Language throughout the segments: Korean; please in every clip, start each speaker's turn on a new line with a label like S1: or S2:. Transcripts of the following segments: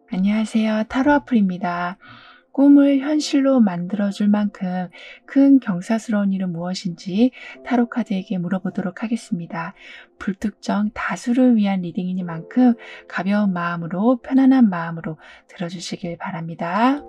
S1: 안녕하세요. 타로아플입니다. 꿈을 현실로 만들어줄 만큼 큰 경사스러운 일은 무엇인지 타로카드에게 물어보도록 하겠습니다. 불특정 다수를 위한 리딩이니만큼 가벼운 마음으로 편안한 마음으로 들어주시길 바랍니다.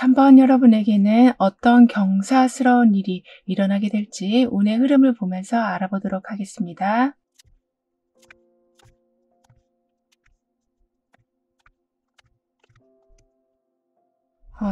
S1: 삼 번 여러분에게는 어떤 경사스러운 일이 일어나게 될지 운의 흐름을 보면서 알아보도록 하겠습니다.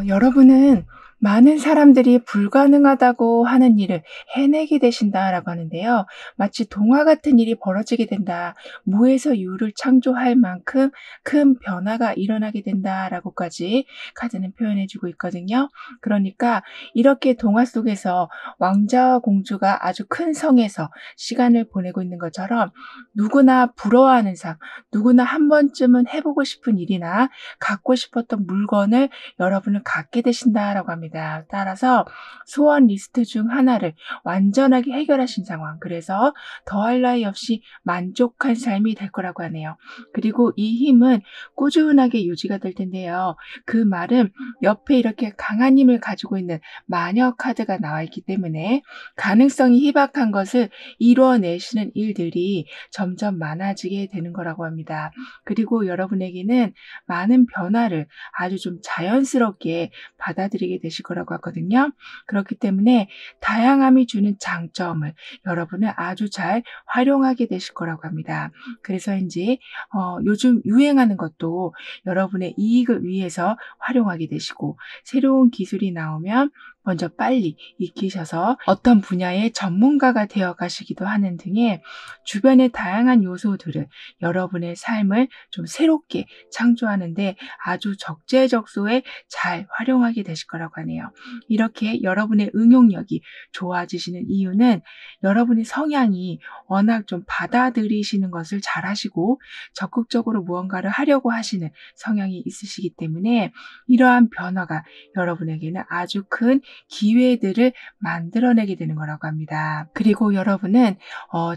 S1: 여러분은 많은 사람들이 불가능하다고 하는 일을 해내게 되신다라고 하는데요. 마치 동화 같은 일이 벌어지게 된다. 무에서 유를 창조할 만큼 큰 변화가 일어나게 된다라고까지 카드는 표현해 주고 있거든요. 그러니까 이렇게 동화 속에서 왕자와 공주가 아주 큰 성에서 시간을 보내고 있는 것처럼 누구나 부러워하는 삶, 누구나 한 번쯤은 해보고 싶은 일이나 갖고 싶었던 물건을 여러분은 갖게 되신다라고 합니다. 따라서 소원 리스트 중 하나를 완전하게 해결하신 상황. 그래서 더할 나위 없이 만족한 삶이 될 거라고 하네요. 그리고 이 힘은 꾸준하게 유지가 될 텐데요. 그 말은 옆에 이렇게 강한 힘을 가지고 있는 마녀 카드가 나와 있기 때문에 가능성이 희박한 것을 이루어내시는 일들이 점점 많아지게 되는 거라고 합니다. 그리고 여러분에게는 많은 변화를 아주 좀 자연스럽게 받아들이게 되실 거라고 하거든요. 그렇기 때문에 다양함이 주는 장점을 여러분은 아주 잘 활용하게 되실 거라고 합니다. 그래서인지 요즘 유행하는 것도 여러분의 이익을 위해서 활용하게 되시고 새로운 기술이 나오면 먼저 빨리 익히셔서 어떤 분야의 전문가가 되어 가시기도 하는 등의 주변의 다양한 요소들을 여러분의 삶을 좀 새롭게 창조하는데 아주 적재적소에 잘 활용하게 되실 거라고 하네요. 이렇게 여러분의 응용력이 좋아지시는 이유는 여러분의 성향이 워낙 좀 받아들이시는 것을 잘하시고 적극적으로 무언가를 하려고 하시는 성향이 있으시기 때문에 이러한 변화가 여러분에게는 아주 큰 기회들을 만들어내게 되는 거라고 합니다. 그리고 여러분은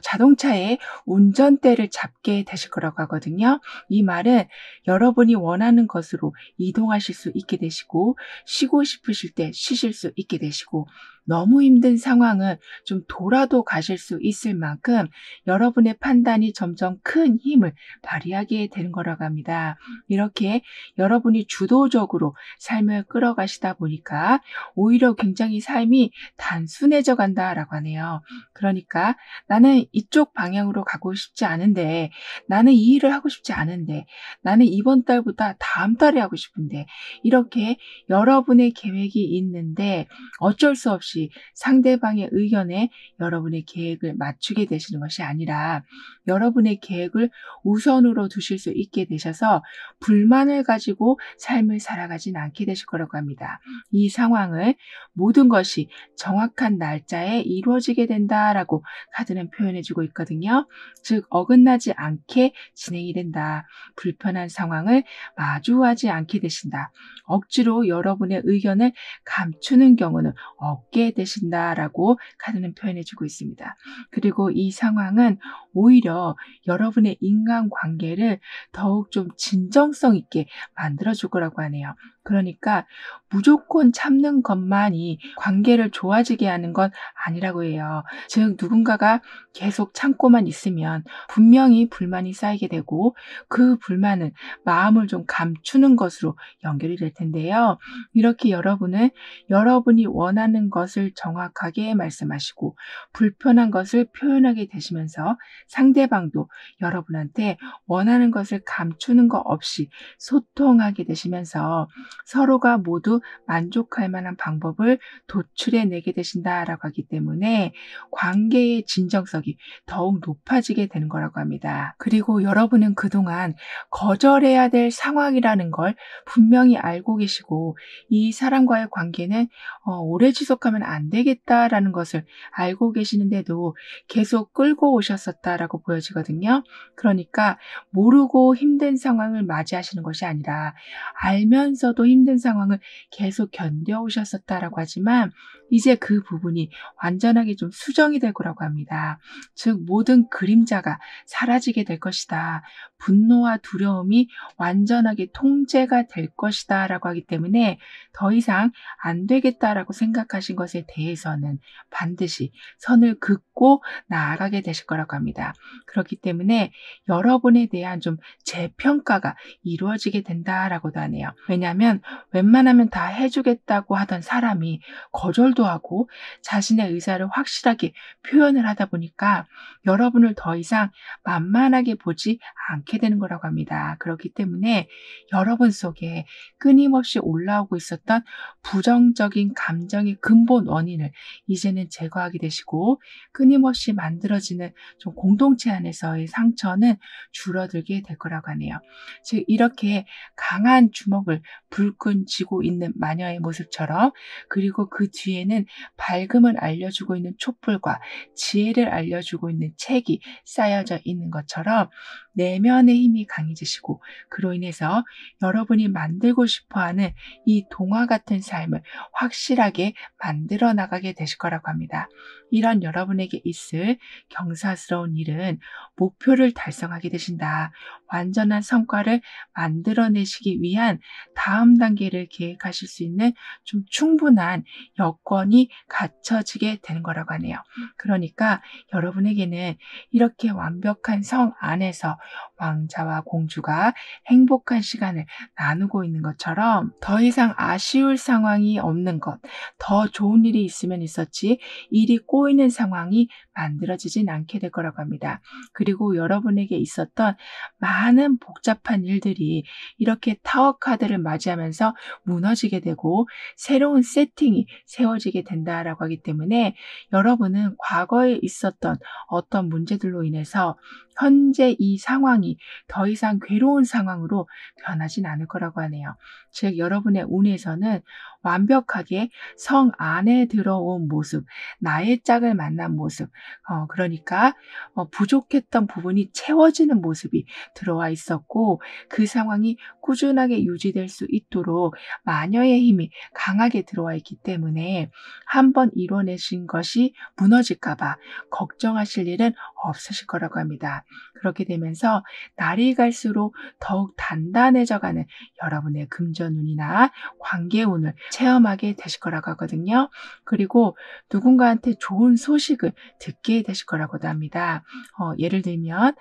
S1: 자동차의 운전대를 잡게 되실 거라고 하거든요. 이 말은 여러분이 원하는 것으로 이동하실 수 있게 되시고 쉬고 싶으실 때 쉬실 수 있게 되시고 너무 힘든 상황은 좀 돌아도 가실 수 있을 만큼 여러분의 판단이 점점 큰 힘을 발휘하게 되는 거라고 합니다. 이렇게 여러분이 주도적으로 삶을 끌어가시다 보니까 오히려 굉장히 삶이 단순해져 간다라고 하네요. 그러니까 나는 이쪽 방향으로 가고 싶지 않은데, 나는 이 일을 하고 싶지 않은데, 나는 이번 달보다 다음 달에 하고 싶은데, 이렇게 여러분의 계획이 있는데 어쩔 수 없이 상대방의 의견에 여러분의 계획을 맞추게 되시는 것이 아니라 여러분의 계획을 우선으로 두실 수 있게 되셔서 불만을 가지고 삶을 살아가진 않게 되실 거라고 합니다. 이 상황을 모든 것이 정확한 날짜에 이루어지게 된다라고 카드는 표현해주고 있거든요. 즉 어긋나지 않게 진행이 된다. 불편한 상황을 마주하지 않게 되신다. 억지로 여러분의 의견을 감추는 경우는 없게 되신다라고 카드는 표현해주고 있습니다. 그리고 이 상황은 오히려 여러분의 인간관계를 더욱 좀 진정성 있게 만들어줄 거라고 하네요. 그러니까 무조건 참는 것만이 관계를 좋아지게 하는 건 아니라고 해요. 즉 누군가가 계속 참고만 있으면 분명히 불만이 쌓이게 되고 그 불만은 마음을 좀 감추는 것으로 연결이 될 텐데요. 이렇게 여러분은 여러분이 원하는 것을 정확하게 말씀하시고 불편한 것을 표현하게 되시면서 상대방도 여러분한테 원하는 것을 감추는 것 없이 소통하게 되시면서 서로가 모두 만족할 만한 방법을 도출해내게 되신다라고 하기 때문에 관계의 진정성이 더욱 높아지게 되는 거라고 합니다. 그리고 여러분은 그동안 거절해야 될 상황이라는 걸 분명히 알고 계시고 이 사람과의 관계는 오래 지속하면 안 되겠다라는 것을 알고 계시는데도 계속 끌고 오셨었다라고 보여지거든요. 그러니까 모르고 힘든 상황을 맞이하시는 것이 아니라 알면서도 힘든 상황을 계속 견뎌오셨었다라고 하지만 이제 그 부분이 완전하게 좀 수정이 될 거라고 합니다. 즉 모든 그림자가 사라지게 될 것이다. 분노와 두려움이 완전하게 통제가 될 것이다 라고 하기 때문에 더 이상 안 되겠다라고 생각하신 것에 대해서는 반드시 선을 긋고 나아가게 되실 거라고 합니다. 그렇기 때문에 여러분에 대한 좀 재평가가 이루어지게 된다라고도 하네요. 왜냐하면 웬만하면 다 해주겠다고 하던 사람이 거절도 하고 자신의 의사를 확실하게 표현을 하다 보니까 여러분을 더 이상 만만하게 보지 않게 되는 거라고 합니다. 그렇기 때문에 여러분 속에 끊임없이 올라오고 있었던 부정적인 감정의 근본 원인을 이제는 제거하게 되시고 끊임없이 만들어지는 좀 공동체 안에서의 상처는 줄어들게 될 거라고 하네요. 즉 이렇게 강한 주먹을 불끈 쥐고 있는 마녀의 모습처럼 그리고 그 뒤에는 밝음을 알려주고 있는 촛불과 지혜를 알려주고 있는 책이 쌓여져 있는 것처럼 내면의 힘이 강해지시고 그로 인해서 여러분이 만들고 싶어하는 이 동화 같은 삶을 확실하게 만들어 나가게 되실 거라고 합니다. 이런 여러분에게 있을 경사스러운 일은 목표를 달성하게 되신다. 완전한 성과를 만들어내시기 위한 다음 단계를 계획하실 수 있는 좀 충분한 여건이 갖춰지게 되는 거라고 하네요. 그러니까 여러분에게는 이렇게 완벽한 성 안에서 왕자와 공주가 행복한 시간을 나누고 있는 것처럼 더 이상 아쉬울 상황이 없는 것, 더 좋은 일이 있으면 있었지 일이 꼬이는 상황이 만들어지진 않게 될 거라고 합니다. 그리고 여러분에게 있었던 많은 복잡한 일들이 이렇게 타워 카드를 맞이하면서 무너지게 되고 새로운 세팅이 세워지게 된다라고 하기 때문에 여러분은 과거에 있었던 어떤 문제들로 인해서 현재 이 상황이 더 이상 괴로운 상황으로 변하진 않을 거라고 하네요. 즉 여러분의 운에서는 완벽하게 성 안에 들어온 모습, 나의 짝을 만난 모습, 그러니까 부족했던 부분이 채워지는 모습이 들어와 있었고 그 상황이 꾸준하게 유지될 수 있도록 마녀의 힘이 강하게 들어와 있기 때문에 한번 이뤄내신 것이 무너질까 봐 걱정하실 일은 없으실 거라고 합니다. 그렇게 되면서 날이 갈수록 더욱 단단해져가는 여러분의 금전운이나 관계운을 체험하게 되실 거라고 하거든요. 그리고 누군가한테 좋은 소식을 듣게 되실 거라고도 합니다. 예를 들면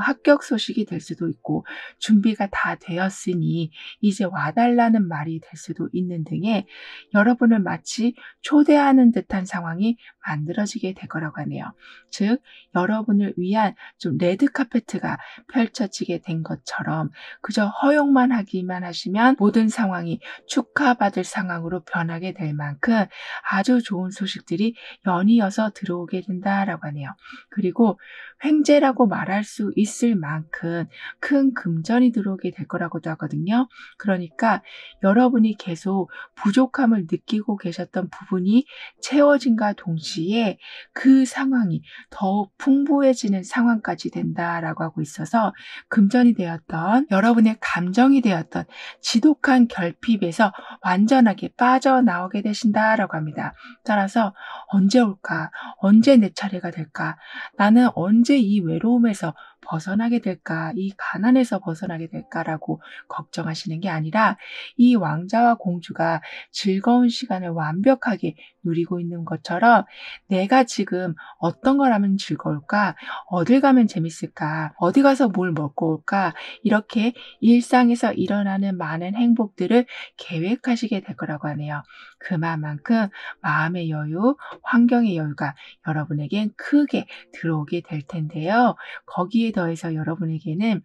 S1: 합격 소식이 될 수도 있고 준비가 다 되었으니 이제 와달라는 말이 될 수도 있는 등의 여러분을 마치 초대하는 듯한 상황이 만들어지게 될 거라고 하네요. 즉 여러분을 위한 좀 레드카페트가 펼쳐지게 된 것처럼 그저 허용만 하기만 하시면 모든 상황이 축하받을 상황으로 변하게 될 만큼 아주 좋은 소식들이 연이어서 들어오게 된다라고 하네요. 그리고 횡재라고 말할 수 있을 만큼 큰 금전이 들어오게 될 거라고도 하거든요. 그러니까 여러분이 계속 부족함을 느끼고 계셨던 부분이 채워진과 동시에 그 상황이 더욱 풍부해지는 상황까지 된다라고 하고 있어서 금전이 되었던 여러분의 감정이 되었던 지독한 결핍에서 완전하게 빠져나오게 되신다라고 합니다. 따라서 언제 올까? 언제 내 차례가 될까? 나는 언제 이 외로움에서 벗어나게 될까? 이 가난에서 벗어나게 될까라고 걱정하시는 게 아니라 이 왕자와 공주가 즐거운 시간을 완벽하게 누리고 있는 것처럼 내가 지금 어떤 걸 하면 즐거울까? 어딜 가면 재밌을까? 어디 가서 뭘 먹고 올까? 이렇게 일상에서 일어나는 많은 행복들을 계획하시게 될 거라고 하네요. 그만큼 마음의 여유, 환경의 여유가 여러분에겐 크게 들어오게 될 텐데요. 거기에 더해서 여러분에게는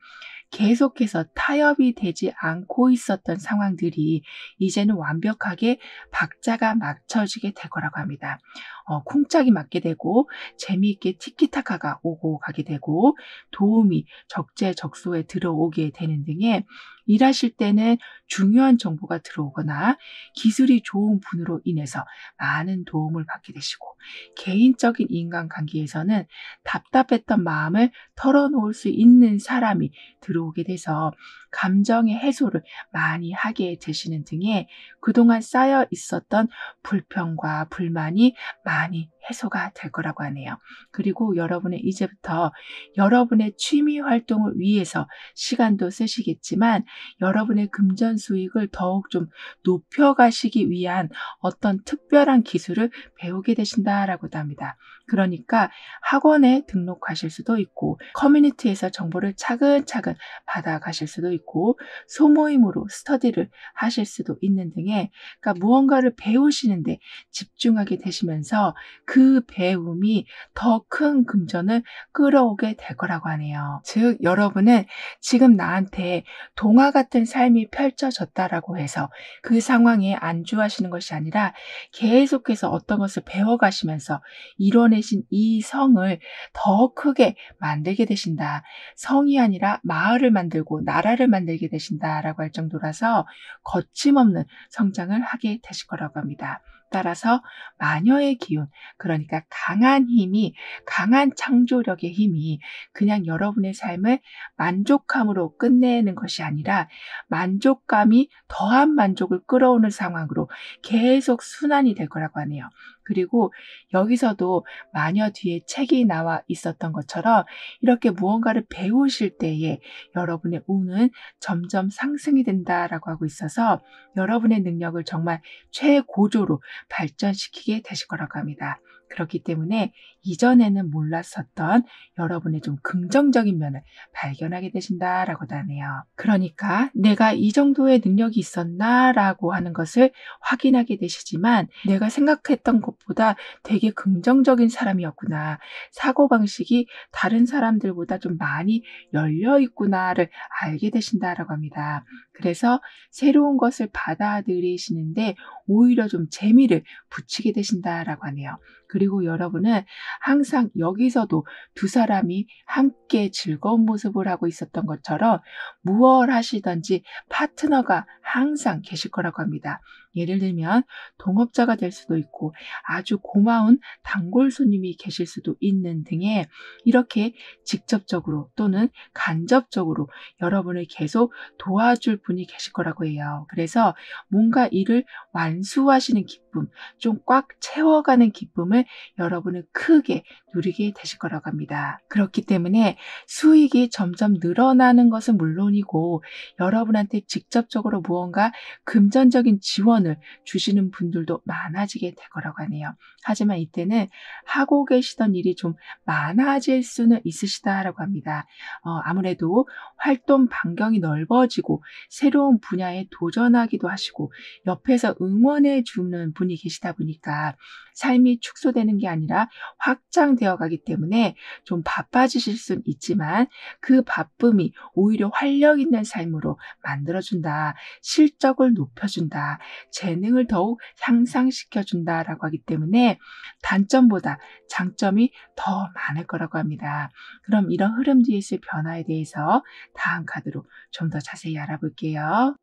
S1: 계속해서 타협이 되지 않고 있었던 상황들이 이제는 완벽하게 박자가 맞춰지게 될 거라고 합니다. 쿵짝이 맞게 되고 재미있게 티키타카가 오고 가게 되고 도움이 적재적소에 들어오게 되는 등의 일하실 때는 중요한 정보가 들어오거나 기술이 좋은 분으로 인해서 많은 도움을 받게 되시고 개인적인 인간관계에서는 답답했던 마음을 털어놓을 수 있는 사람이 들어오게 돼서 감정의 해소를 많이 하게 되시는 등의 그동안 쌓여 있었던 불평과 불만이 많이 해소가 될 거라고 하네요. 그리고 여러분은 이제부터 여러분의 취미 활동을 위해서 시간도 쓰시겠지만 여러분의 금전 수익을 더욱 좀 높여가시기 위한 어떤 특별한 기술을 배우게 되신다라고도 합니다. 그러니까 학원에 등록하실 수도 있고 커뮤니티에서 정보를 차근차근 받아가실 수도 있고 소모임으로 스터디를 하실 수도 있는 등의 그러니까 무언가를 배우시는데 집중하게 되시면서 그 배움이 더 큰 금전을 끌어오게 될 거라고 하네요. 즉 여러분은 지금 나한테 동화 같은 삶이 펼쳐졌다라고 해서 그 상황에 안주하시는 것이 아니라 계속해서 어떤 것을 배워가시면서 이뤄내신 이 성을 더 크게 만들게 되신다. 성이 아니라 마을을 만들고 나라를 만들게 되신다라고 할 정도라서 거침없는 성장을 하게 되실 거라고 합니다. 따라서 마녀의 기운, 그러니까 강한 힘이, 강한 창조력의 힘이 그냥 여러분의 삶을 만족함으로 끝내는 것이 아니라 만족감이 더한 만족을 끌어오는 상황으로 계속 순환이 될 거라고 하네요. 그리고 여기서도 마녀 뒤에 책이 나와 있었던 것처럼 이렇게 무언가를 배우실 때에 여러분의 운은 점점 상승이 된다라고 하고 있어서 여러분의 능력을 정말 최고조로 발전시키게 되실 거라고 합니다. 그렇기 때문에 이전에는 몰랐었던 여러분의 좀 긍정적인 면을 발견하게 되신다라고도 하네요. 그러니까 내가 이 정도의 능력이 있었나라고 하는 것을 확인하게 되시지만 내가 생각했던 것보다 되게 긍정적인 사람이었구나. 사고방식이 다른 사람들보다 좀 많이 열려 있구나를 알게 되신다라고 합니다. 그래서 새로운 것을 받아들이시는데 오히려 좀 재미를 붙이게 되신다라고 하네요. 그리고 여러분은 항상 여기서도 두 사람이 함께 즐거운 모습을 하고 있었던 것처럼 무얼 하시든지 파트너가 항상 계실 거라고 합니다. 예를 들면 동업자가 될 수도 있고 아주 고마운 단골 손님이 계실 수도 있는 등의 이렇게 직접적으로 또는 간접적으로 여러분을 계속 도와줄 분이 계실 거라고 해요. 그래서 뭔가 일을 완수하시는 기쁨, 좀 꽉 채워가는 기쁨을 여러분은 크게 누리게 되실 거라고 합니다. 그렇기 때문에 수익이 점점 늘어나는 것은 물론이고 여러분한테 직접적으로 무언가 금전적인 지원을 주시는 분들도 많아지게 될 거라고 하네요. 하지만 이때는 하고 계시던 일이 좀 많아질 수는 있으시다라고 합니다. 아무래도 활동 반경이 넓어지고 새로운 분야에 도전하기도 하시고 옆에서 응원해 주는 분이 계시다 보니까 삶이 축소되는 게 아니라 확장되어 가기 때문에 좀 바빠지실 수는 있지만 그 바쁨이 오히려 활력 있는 삶으로 만들어준다. 실적을 높여준다. 재능을 더욱 향상시켜준다라고 하기 때문에 단점보다 장점이 더 많을 거라고 합니다. 그럼 이런 흐름 뒤에 있을 변화에 대해서 다음 카드로 좀 더 자세히 알아볼게요.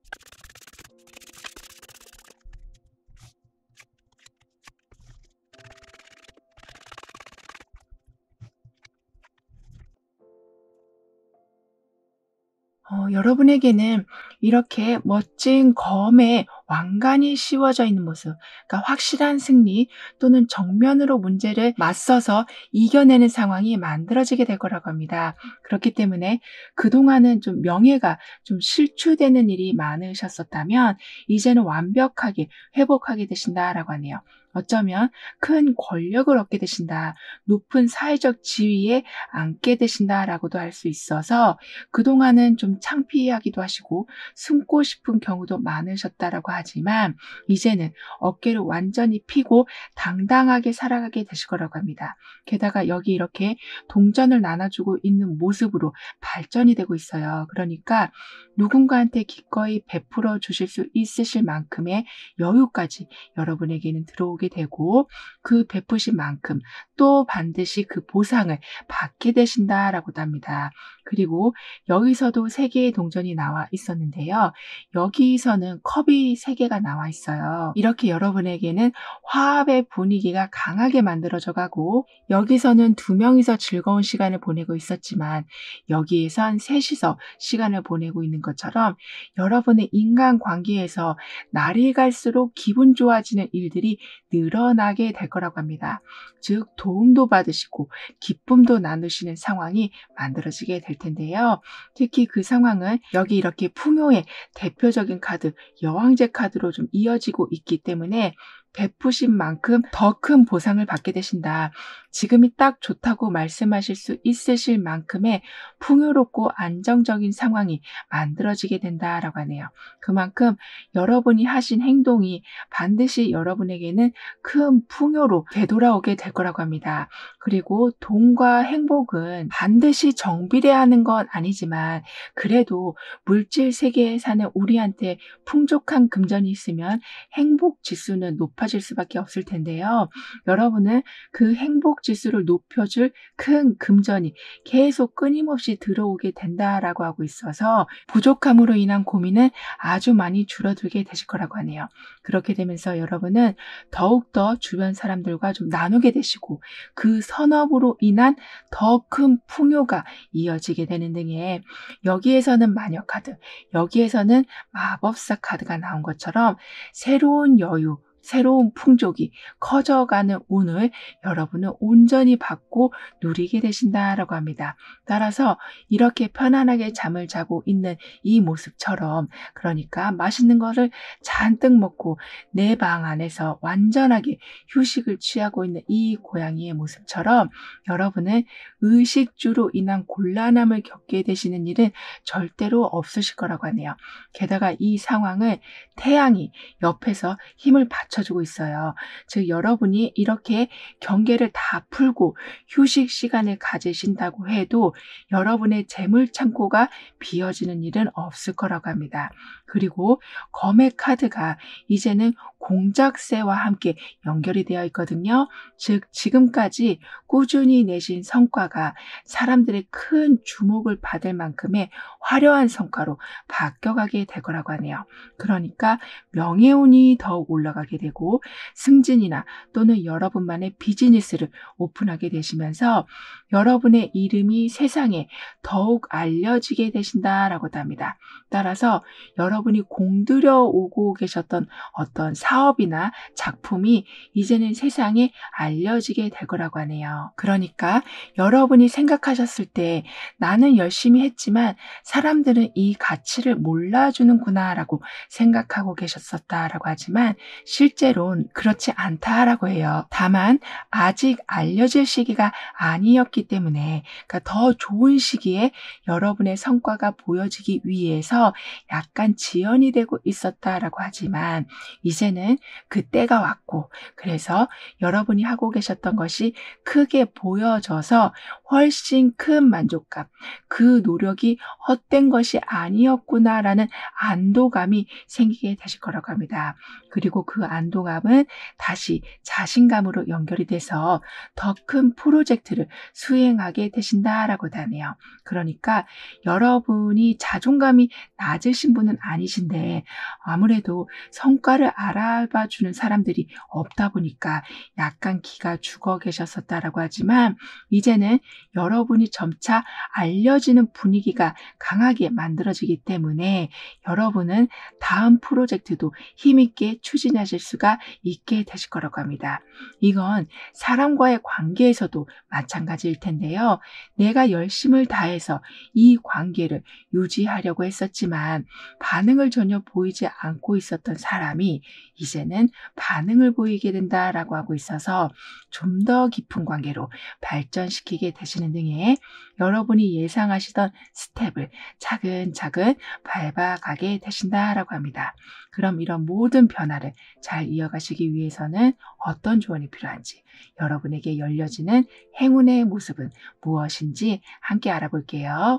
S1: 여러분에게는 이렇게 멋진 검에 왕관이 씌워져 있는 모습, 그러니까 확실한 승리 또는 정면으로 문제를 맞서서 이겨내는 상황이 만들어지게 될 거라고 합니다. 그렇기 때문에 그동안은 좀 명예가 좀 실추되는 일이 많으셨었다면 이제는 완벽하게 회복하게 되신다라고 하네요. 어쩌면 큰 권력을 얻게 되신다, 높은 사회적 지위에 앉게 되신다라고도 할 수 있어서 그동안은 좀 창피하기도 하시고 숨고 싶은 경우도 많으셨다라고 하지만 이제는 어깨를 완전히 펴고 당당하게 살아가게 되실 거라고 합니다. 게다가 여기 이렇게 동전을 나눠주고 있는 모습으로 발전이 되고 있어요. 그러니까 누군가한테 기꺼이 베풀어 주실 수 있으실 만큼의 여유까지 여러분에게는 들어오게 되고 그 베푸신 만큼 또 반드시 그 보상을 받게 되신다라고도 합니다. 그리고 여기서도 3개의 동전이 나와 있었는데요. 여기서는 컵이 3개가 나와 있어요. 이렇게 여러분에게는 화합의 분위기가 강하게 만들어져 가고 여기서는 2명이서 즐거운 시간을 보내고 있었지만 여기에선 셋이서 시간을 보내고 있는 것처럼 여러분의 인간관계에서 날이 갈수록 기분 좋아지는 일들이 늘어나게 될 거라고 합니다. 즉 도움도 받으시고 기쁨도 나누시는 상황이 만들어지게 될 텐데요. 특히 그 상황은 여기 이렇게 풍요의 대표적인 카드, 여왕제 카드로 좀 이어지고 있기 때문에 베푸신 만큼 더 큰 보상을 받게 되신다. 지금이 딱 좋다고 말씀하실 수 있으실 만큼의 풍요롭고 안정적인 상황이 만들어지게 된다라고 하네요. 그만큼 여러분이 하신 행동이 반드시 여러분에게는 큰 풍요로 되돌아오게 될 거라고 합니다. 그리고 돈과 행복은 반드시 정비례하는 건 아니지만 그래도 물질 세계에 사는 우리한테 풍족한 금전이 있으면 행복 지수는 높아질 수밖에 없을 텐데요. 여러분은 그 행복 지수를 높여줄 큰 금전이 계속 끊임없이 들어오게 된다라고 하고 있어서 부족함으로 인한 고민은 아주 많이 줄어들게 되실 거라고 하네요. 그렇게 되면서 여러분은 더욱더 주변 사람들과 좀 나누게 되시고 그 선업으로 인한 더 큰 풍요가 이어지게 되는 등의 여기에서는 마녀 카드, 여기에서는 마법사 카드가 나온 것처럼 새로운 여유, 새로운 풍족이 커져가는 운을 여러분은 온전히 받고 누리게 되신다라고 합니다. 따라서 이렇게 편안하게 잠을 자고 있는 이 모습처럼, 그러니까 맛있는 거를 잔뜩 먹고 내 방 안에서 완전하게 휴식을 취하고 있는 이 고양이의 모습처럼 여러분은 의식주로 인한 곤란함을 겪게 되시는 일은 절대로 없으실 거라고 하네요. 게다가 이 상황을 태양이 옆에서 힘을 받쳐주고 있어요. 즉 여러분이 이렇게 경계를 다 풀고 휴식 시간을 가지신다고 해도 여러분의 재물 창고가 비어지는 일은 없을 거라고 합니다. 그리고 검의 카드가 이제는 공작새와 함께 연결이 되어 있거든요. 즉 지금까지 꾸준히 내신 성과가 사람들의 큰 주목을 받을 만큼의 화려한 성과로 바뀌어가게 될 거라고 하네요. 그러니까 명예운이 더욱 올라가게 되고 승진이나 또는 여러분만의 비즈니스를 오픈하게 되시면서 여러분의 이름이 세상에 더욱 알려지게 되신다라고도 합니다. 따라서 여러분이 공들여 오고 계셨던 어떤 사업이나 작품이 이제는 세상에 알려지게 될 거라고 하네요. 그러니까 여러분이 생각하셨을 때 나는 열심히 했지만 사람들은 이 가치를 몰라주는구나 라고 생각하고 계셨었다라고 하지만 실제로는 그렇지 않다라고 해요. 다만 아직 알려질 시기가 아니었기 때문에, 그러니까 더 좋은 시기에 여러분의 성과가 보여지기 위해서 약간 지연이 되고 있었다라고 하지만 이제는 그 때가 왔고, 그래서 여러분이 하고 계셨던 것이 크게 보여져서 훨씬 큰 만족감, 그 노력이 헛된 것이 아니었구나라는 안도감이 생기게 되실 거라고 합니다. 그리고 그 안도감은 다시 자신감으로 연결이 돼서 더 큰 프로젝트를 수행하게 되신다라고도 하네요. 그러니까 여러분이 자존감이 낮으신 분은 아니신데 아무래도 성과를 알아봐 주는 사람들이 없다 보니까 약간 기가 죽어 계셨었다라고 하지만 이제는 여러분이 점차 알려지는 분위기가 강하게 만들어지기 때문에 여러분은 다음 프로젝트도 힘있게 추진하실 수가 있게 되실 거라고 합니다. 이건 사람과의 관계에서도 마찬가지일 텐데요. 내가 열심을 다해서 이 관계를 유지하려고 했었지만 반응을 전혀 보이지 않고 있었던 사람이 이제는 반응을 보이게 된다라고 하고 있어서 좀 더 깊은 관계로 발전시키게 되시는 등의 여러분이 예상하시던 스텝을 차근차근 밟아가게 되신다라고 합니다. 그럼 이런 모든 변화를 잘 이어가시기 위해서는 어떤 조언이 필요한지, 여러분에게 열려지는 행운의 모습은 무엇인지 함께 알아볼게요.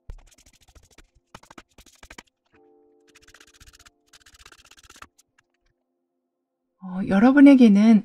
S1: 여러분에게는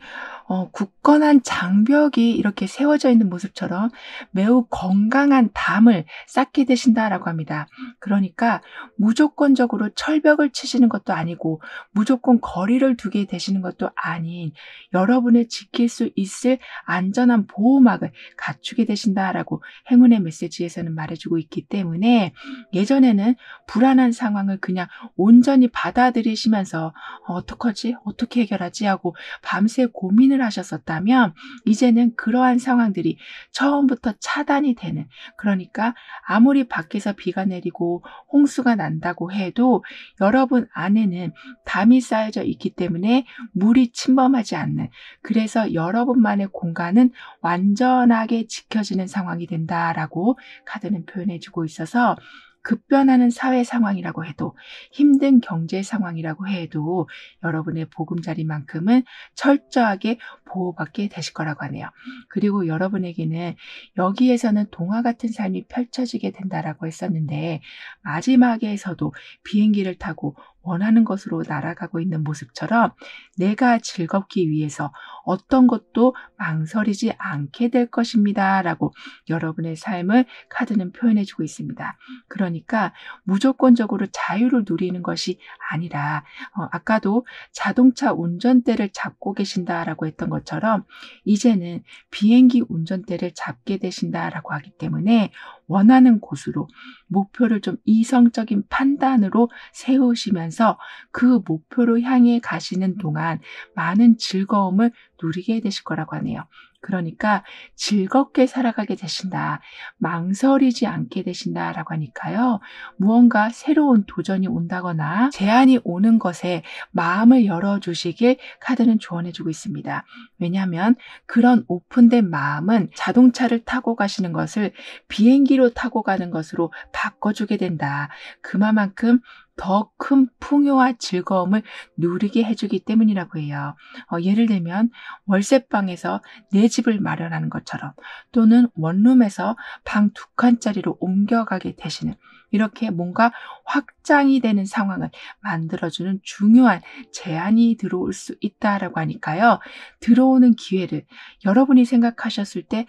S1: 굳건한 장벽이 이렇게 세워져 있는 모습처럼 매우 건강한 담을 쌓게 되신다라고 합니다. 그러니까 무조건적으로 철벽을 치시는 것도 아니고 무조건 거리를 두게 되시는 것도 아닌 여러분을 지킬 수 있을 안전한 보호막을 갖추게 되신다라고 행운의 메시지에서는 말해주고 있기 때문에 예전에는 불안한 상황을 그냥 온전히 받아들이시면서 어떡하지? 어떻게 해결하지? 하고 밤새 고민을 하셨었다면 이제는 그러한 상황들이 처음부터 차단이 되는, 그러니까 아무리 밖에서 비가 내리고 홍수가 난다고 해도 여러분 안에는 담이 쌓여져 있기 때문에 물이 침범하지 않는, 그래서 여러분만의 공간은 완전하게 지켜지는 상황이 된다라고 카드는 표현해주고 있어서 급변하는 사회 상황이라고 해도 힘든 경제 상황이라고 해도 여러분의 보금자리만큼은 철저하게 보호받게 되실 거라고 하네요. 그리고 여러분에게는 여기에서는 동화 같은 삶이 펼쳐지게 된다라고 했었는데 마지막에서도 비행기를 타고 원하는 것으로 날아가고 있는 모습처럼 내가 즐겁기 위해서 어떤 것도 망설이지 않게 될 것입니다 라고 여러분의 삶을 카드는 표현해주고 있습니다. 그러니까 무조건적으로 자유를 누리는 것이 아니라 아까도 자동차 운전대를 잡고 계신다라고 했던 것처럼 이제는 비행기 운전대를 잡게 되신다라고 하기 때문에 원하는 곳으로 목표를 좀 이성적인 판단으로 세우시면서 하시면서 그 목표로 향해 가시는 동안 많은 즐거움을 누리게 되실 거라고 하네요. 그러니까 즐겁게 살아가게 되신다. 망설이지 않게 되신다라고 하니까요. 무언가 새로운 도전이 온다거나 제안이 오는 것에 마음을 열어주시길 카드는 조언해주고 있습니다. 왜냐하면 그런 오픈된 마음은 자동차를 타고 가시는 것을 비행기로 타고 가는 것으로 바꿔주게 된다. 그만큼 더 큰 풍요와 즐거움을 누리게 해주기 때문이라고 해요. 예를 들면 월세방에서 내 집을 마련하는 것처럼 또는 원룸에서 방 2칸짜리로 옮겨가게 되시는 이렇게 뭔가 확장이 되는 상황을 만들어주는 중요한 제안이 들어올 수 있다라고 하니까요. 들어오는 기회를 여러분이 생각하셨을 때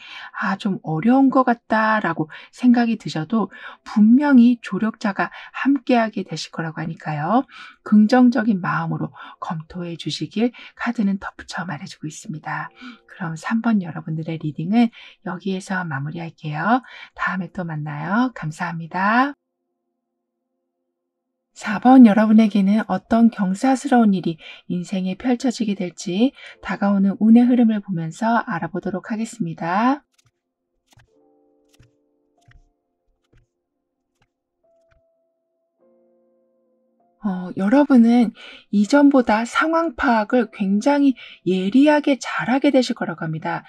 S1: 좀 어려운 것 같다라고 생각이 드셔도 분명히 조력자가 함께하게 되실 거라고 하니까요. 긍정적인 마음으로 검토해 주시길 카드는 덧붙여 말해주고 있습니다. 그럼 3번 여러분들의 리딩은 여기에서 마무리할게요. 다음에 또 만나요. 감사합니다. 4번 여러분에게는 어떤 경사스러운 일이 인생에 펼쳐지게 될지 다가오는 운의 흐름을 보면서 알아보도록 하겠습니다. 여러분은 이전보다 상황 파악을 굉장히 예리하게 잘하게 되실 거라고 합니다.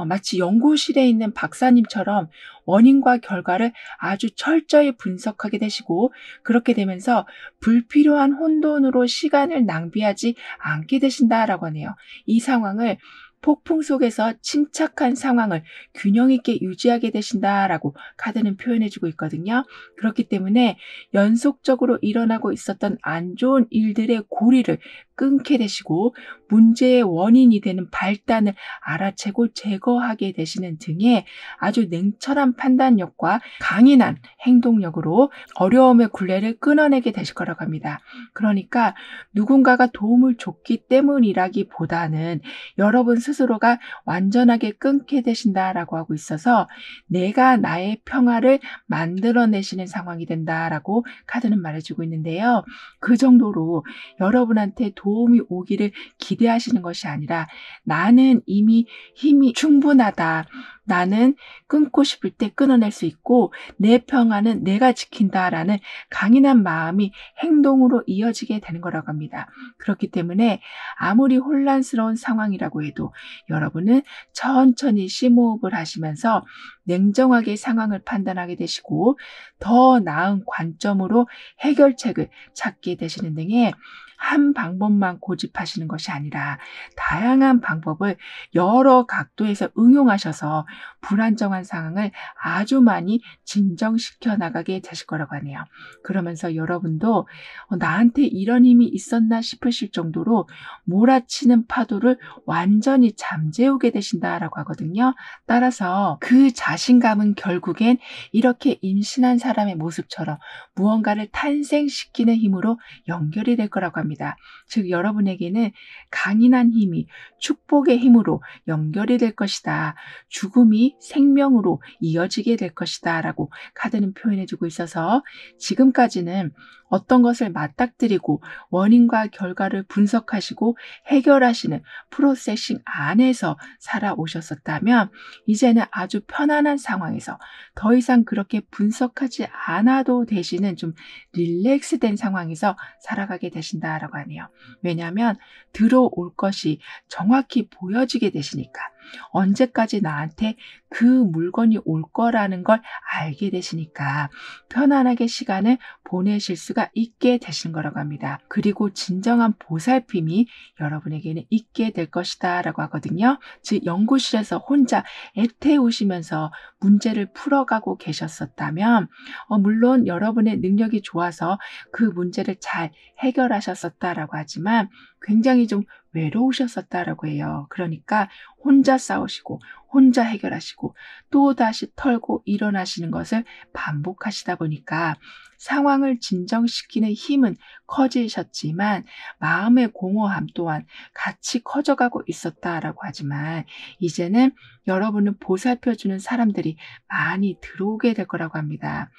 S1: 마치 연구실에 있는 박사님처럼 원인과 결과를 아주 철저히 분석하게 되시고 그렇게 되면서 불필요한 혼돈으로 시간을 낭비하지 않게 되신다라고 하네요. 이 상황을 폭풍 속에서 침착한 상황을 균형 있게 유지하게 되신다라고 카드는 표현해주고 있거든요. 그렇기 때문에 연속적으로 일어나고 있었던 안 좋은 일들의 고리를 끊게 되시고 문제의 원인이 되는 발단을 알아채고 제거하게 되시는 등의 아주 냉철한 판단력과 강인한 행동력으로 어려움의 굴레를 끊어내게 되실 거라고 합니다. 그러니까 누군가가 도움을 줬기 때문이라기보다는 여러분 스스로가 완전하게 끊게 되신다라고 하고 있어서 내가 나의 평화를 만들어내시는 상황이 된다라고 카드는 말해주고 있는데요. 그 정도로 여러분한테 도움이 오기를 기대하시는 것이 아니라 나는 이미 힘이 충분하다. 나는 끊고 싶을 때 끊어낼 수 있고 내 평화는 내가 지킨다라는 강인한 마음이 행동으로 이어지게 되는 거라고 합니다. 그렇기 때문에 아무리 혼란스러운 상황이라고 해도 여러분은 천천히 심호흡을 하시면서 냉정하게 상황을 판단하게 되시고 더 나은 관점으로 해결책을 찾게 되시는 등의 한 방법만 고집하시는 것이 아니라 다양한 방법을 여러 각도에서 응용하셔서 불안정한 상황을 아주 많이 진정시켜 나가게 되실 거라고 하네요. 그러면서 여러분도 나한테 이런 힘이 있었나 싶으실 정도로 몰아치는 파도를 완전히 잠재우게 되신다라고 하거든요. 따라서 그 자신감은 결국엔 이렇게 임신한 사람의 모습처럼 무언가를 탄생시키는 힘으로 연결이 될 거라고 합니다. 즉 여러분에게는 강인한 힘이 축복의 힘으로 연결이 될 것이다. 죽음이 생명으로 이어지게 될 것이다 라고 카드는 표현해주고 있어서 지금까지는 어떤 것을 맞닥뜨리고 원인과 결과를 분석하시고 해결하시는 프로세싱 안에서 살아오셨었다면 이제는 아주 편안한 상황에서 더 이상 그렇게 분석하지 않아도 되시는 좀 릴렉스된 상황에서 살아가게 되신다라고 하네요. 왜냐하면 들어올 것이 정확히 보여지게 되시니까 언제까지 나한테 그 물건이 올 거라는 걸 알게 되시니까 편안하게 시간을 보내실 수가 있게 되신 거라고 합니다. 그리고 진정한 보살핌이 여러분에게는 있게 될 것이다 라고 하거든요. 즉 연구실에서 혼자 애태우시면서 문제를 풀어가고 계셨었다면 물론 여러분의 능력이 좋아서 그 문제를 잘 해결하셨었다라고 하지만 굉장히 좀 외로우셨었다라고 해요. 그러니까 혼자 싸우시고 혼자 해결하시고 또다시 털고 일어나시는 것을 반복하시다 보니까 상황을 진정시키는 힘은 커지셨지만 마음의 공허함 또한 같이 커져가고 있었다라고 하지만 이제는 여러분을 보살펴주는 사람들이 많이 들어오게 될 거라고 합니다.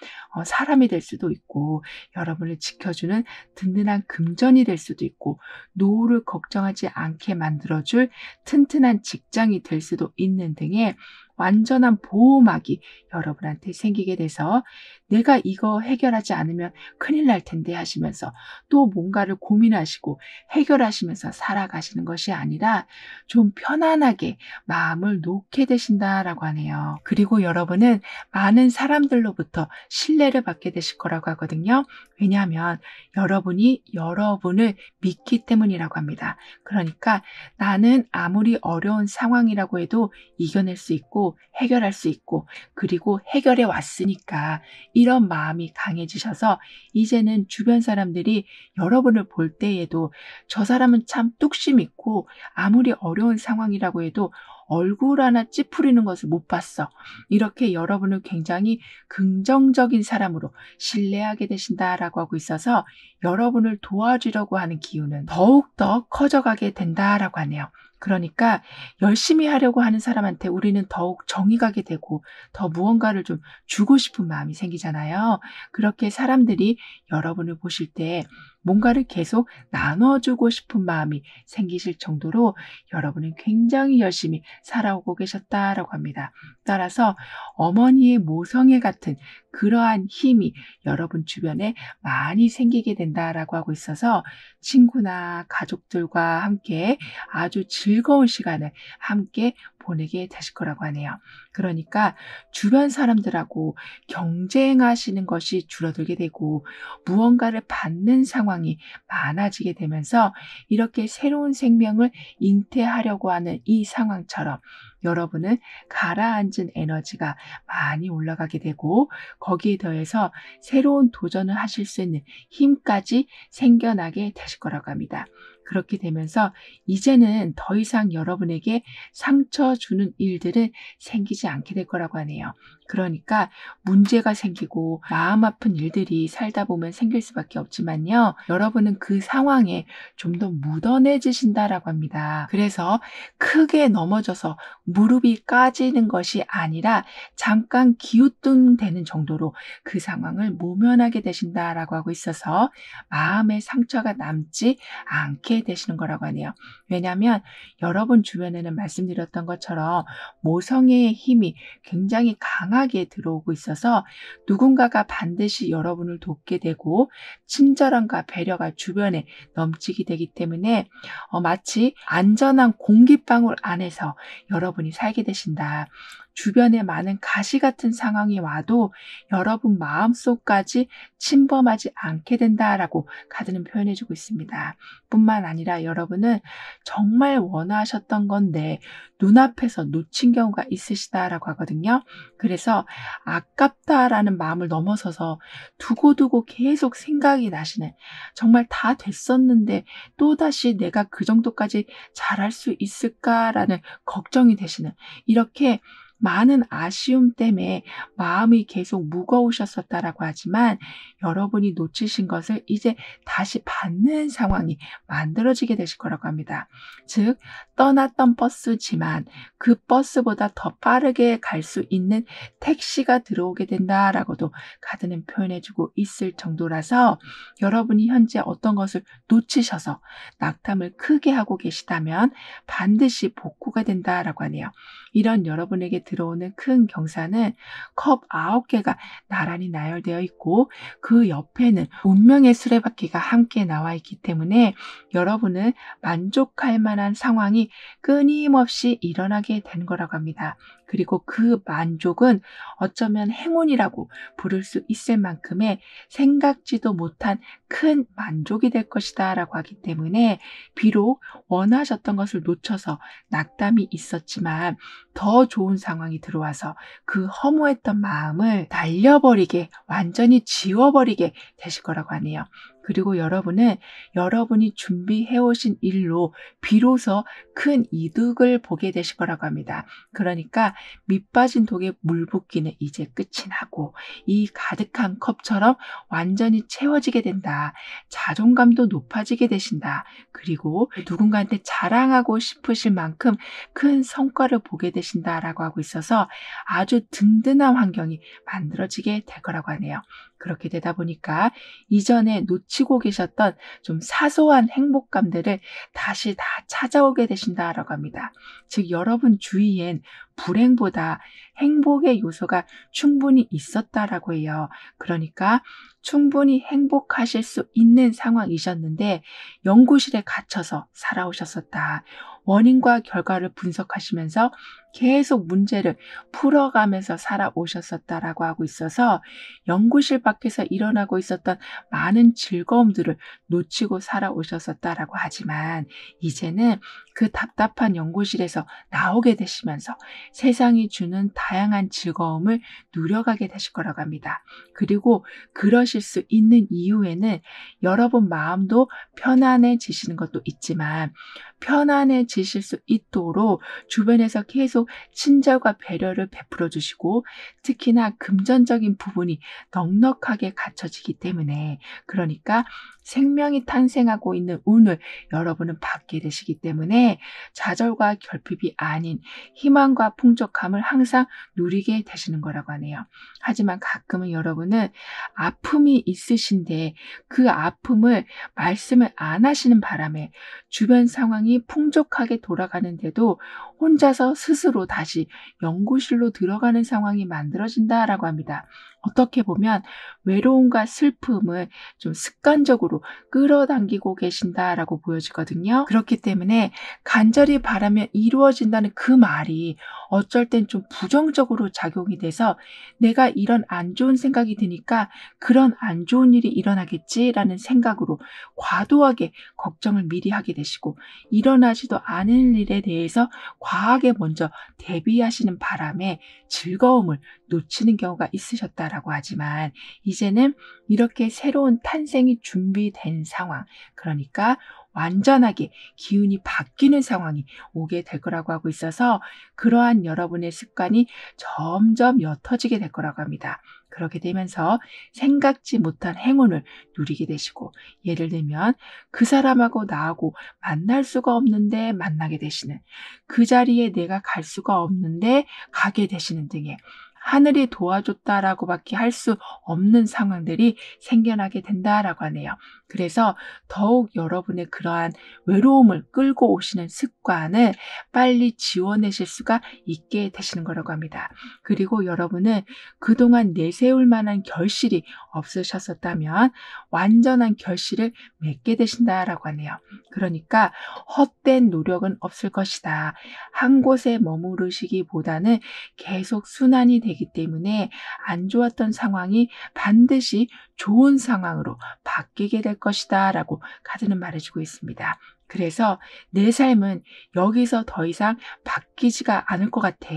S1: 사람이 될 수도 있고 여러분을 지켜주는 든든한 금전이 될 수도 있고 노후를 걱정하지 않게 만들어줄 튼튼한 직장이 될 수도 있는 등의 완전한 보호막이 여러분한테 생기게 돼서 내가 이거 해결하지 않으면 큰일 날 텐데 하시면서 또 뭔가를 고민하시고 해결하시면서 살아가시는 것이 아니라 좀 편안하게 마음을 놓게 되신다라고 하네요. 그리고 여러분은 많은 사람들로부터 신뢰를 받게 되실 거라고 하거든요. 왜냐하면 여러분이 여러분을 믿기 때문이라고 합니다. 그러니까 나는 아무리 어려운 상황이라고 해도 이겨낼 수 있고 해결할 수 있고 그리고 해결해 왔으니까 이런 마음이 강해지셔서 이제는 주변 사람들이 여러분을 볼 때에도 저 사람은 참 뚝심 있고 아무리 어려운 상황이라고 해도 얼굴 하나 찌푸리는 것을 못 봤어. 이렇게 여러분을 굉장히 긍정적인 사람으로 신뢰하게 되신다라고 하고 있어서 여러분을 도와주려고 하는 기운은 더욱더 커져가게 된다라고 하네요. 그러니까 열심히 하려고 하는 사람한테 우리는 더욱 정이 가게 되고 더 무언가를 좀 주고 싶은 마음이 생기잖아요. 그렇게 사람들이 여러분을 보실 때 뭔가를 계속 나눠주고 싶은 마음이 생기실 정도로 여러분은 굉장히 열심히 살아오고 계셨다라고 합니다. 따라서 어머니의 모성애 같은 그러한 힘이 여러분 주변에 많이 생기게 된다라고 하고 있어서 친구나 가족들과 함께 아주 즐거운 시간을 함께 보내게 되실 거라고 하네요. 그러니까 주변 사람들하고 경쟁하시는 것이 줄어들게 되고 무언가를 받는 상황이 많아지게 되면서 이렇게 새로운 생명을 잉태하려고 하는 이 상황처럼 여러분은 가라앉은 에너지가 많이 올라가게 되고 거기에 더해서 새로운 도전을 하실 수 있는 힘까지 생겨나게 되실 거라고 합니다. 그렇게 되면서 이제는 더 이상 여러분에게 상처 주는 일들은 생기지 않게 될 거라고 하네요. 그러니까 문제가 생기고 마음 아픈 일들이 살다 보면 생길 수밖에 없지만요. 여러분은 그 상황에 좀 더 묻어내지신다라고 합니다. 그래서 크게 넘어져서 무릎이 까지는 것이 아니라 잠깐 기우뚱되는 정도로 그 상황을 모면하게 되신다라고 하고 있어서 마음의 상처가 남지 않게 되시는 거라고 하네요. 왜냐하면 여러분 주변에는 말씀드렸던 것처럼 모성애의 힘이 굉장히 강하게 들어오고 있어서 누군가가 반드시 여러분을 돕게 되고 친절함과 배려가 주변에 넘치게 되기 때문에 마치 안전한 공기방울 안에서 여러분이 살게 되신다. 주변에 많은 가시 같은 상황이 와도 여러분 마음속까지 침범하지 않게 된다라고 카드는 표현해주고 있습니다. 뿐만 아니라 여러분은 정말 원하셨던 건데 눈앞에서 놓친 경우가 있으시다라고 하거든요. 그래서 아깝다라는 마음을 넘어서서 두고두고 계속 생각이 나시는 정말 다 됐었는데 또다시 내가 그 정도까지 잘할 수 있을까라는 걱정이 되시는 이렇게 많은 아쉬움 때문에 마음이 계속 무거우셨었다라고 하지만 여러분이 놓치신 것을 이제 다시 받는 상황이 만들어지게 되실 거라고 합니다. 즉 떠났던 버스지만 그 버스보다 더 빠르게 갈 수 있는 택시가 들어오게 된다라고도 카드는 표현해주고 있을 정도라서 여러분이 현재 어떤 것을 놓치셔서 낙담을 크게 하고 계시다면 반드시 복구가 된다라고 하네요. 이런 여러분에게 들어오는 큰 경사는 컵 9개가 나란히 나열되어 있고 그 옆에는 운명의 수레바퀴가 함께 나와 있기 때문에 여러분은 만족할 만한 상황이 끊임없이 일어나게 되는 거라고 합니다. 그리고 그 만족은 어쩌면 행운이라고 부를 수 있을 만큼의 생각지도 못한 큰 만족이 될 것이다 라고 하기 때문에 비록 원하셨던 것을 놓쳐서 낙담이 있었지만 더 좋은 상황이 들어와서 그 허무했던 마음을 날려버리게 완전히 지워버리게 되실 거라고 하네요. 그리고 여러분은 여러분이 준비해 오신 일로 비로소 큰 이득을 보게 되실 거라고 합니다. 그러니까 밑 빠진 독에 물 붓기는 이제 끝이 나고 이 가득한 컵처럼 완전히 채워지게 된다. 자존감도 높아지게 되신다. 그리고 누군가한테 자랑하고 싶으실 만큼 큰 성과를 보게 되신다라고 하고 있어서 아주 든든한 환경이 만들어지게 될 거라고 하네요. 그렇게 되다 보니까 이전에 놓치고 계셨던 좀 사소한 행복감들을 다시 다 찾아오게 되신다라고 합니다. 즉 여러분 주위엔 불행보다 행복의 요소가 충분히 있었다라고 해요. 그러니까 충분히 행복하실 수 있는 상황이셨는데 연구실에 갇혀서 살아오셨었다. 원인과 결과를 분석하시면서 계속 문제를 풀어가면서 살아오셨었다라고 하고 있어서 연구실 밖에서 일어나고 있었던 많은 즐거움들을 놓치고 살아오셨었다라고 하지만 이제는 그 답답한 연구실에서 나오게 되시면서 세상이 주는 다양한 즐거움을 누려가게 되실 거라고 합니다. 그리고 그러실 수 있는 이유에는 여러분 마음도 편안해지시는 것도 있지만 편안해지실 수 있도록 주변에서 계속 친절과 배려를 베풀어 주시고 특히나 금전적인 부분이 넉넉하게 갖춰지기 때문에 그러니까 생명이 탄생하고 있는 운을 여러분은 받게 되시기 때문에 좌절과 결핍이 아닌 희망과 풍족함을 항상 누리게 되시는 거라고 하네요. 하지만 가끔은 여러분은 아픔이 있으신데 그 아픔을 말씀을 안 하시는 바람에 주변 상황이 풍족하게 돌아가는데도 혼자서 스스로 다시 연구실로 들어가는 상황이 만들어진다라고 합니다. 어떻게 보면 외로움과 슬픔을 좀 습관적으로 끌어당기고 계신다라고 보여지거든요. 그렇기 때문에 간절히 바라면 이루어진다는 그 말이 어쩔 땐 좀 부정적으로 작용이 돼서 내가 이런 안 좋은 생각이 드니까 그런 안 좋은 일이 일어나겠지라는 생각으로 과도하게 걱정을 미리 하게 되시고 일어나지도 않을 일에 대해서 과하게 먼저 대비하시는 바람에 즐거움을 놓치는 경우가 있으셨다라고 하지만 이제는 이렇게 새로운 탄생이 준비된 상황, 그러니까 완전하게 기운이 바뀌는 상황이 오게 될 거라고 하고 있어서 그러한 여러분의 습관이 점점 옅어지게 될 거라고 합니다. 그렇게 되면서 생각지 못한 행운을 누리게 되시고 예를 들면 그 사람하고 나하고 만날 수가 없는데 만나게 되시는 그 자리에 내가 갈 수가 없는데 가게 되시는 등의 하늘이 도와줬다라고밖에 할 수 없는 상황들이 생겨나게 된다라고 하네요. 그래서 더욱 여러분의 그러한 외로움을 끌고 오시는 습관을 빨리 지워내실 수가 있게 되시는 거라고 합니다. 그리고 여러분은 그동안 내세울 만한 결실이 없으셨었다면 완전한 결실을 맺게 되신다라고 하네요. 그러니까 헛된 노력은 없을 것이다. 한 곳에 머무르시기보다는 계속 순환이 되기 때문에 안 좋았던 상황이 반드시 좋은 상황으로 바뀌게 될 것이다 라고 카드는 말해주고 있습니다. 그래서 내 삶은 여기서 더 이상 바뀌지가 않을 것 같아.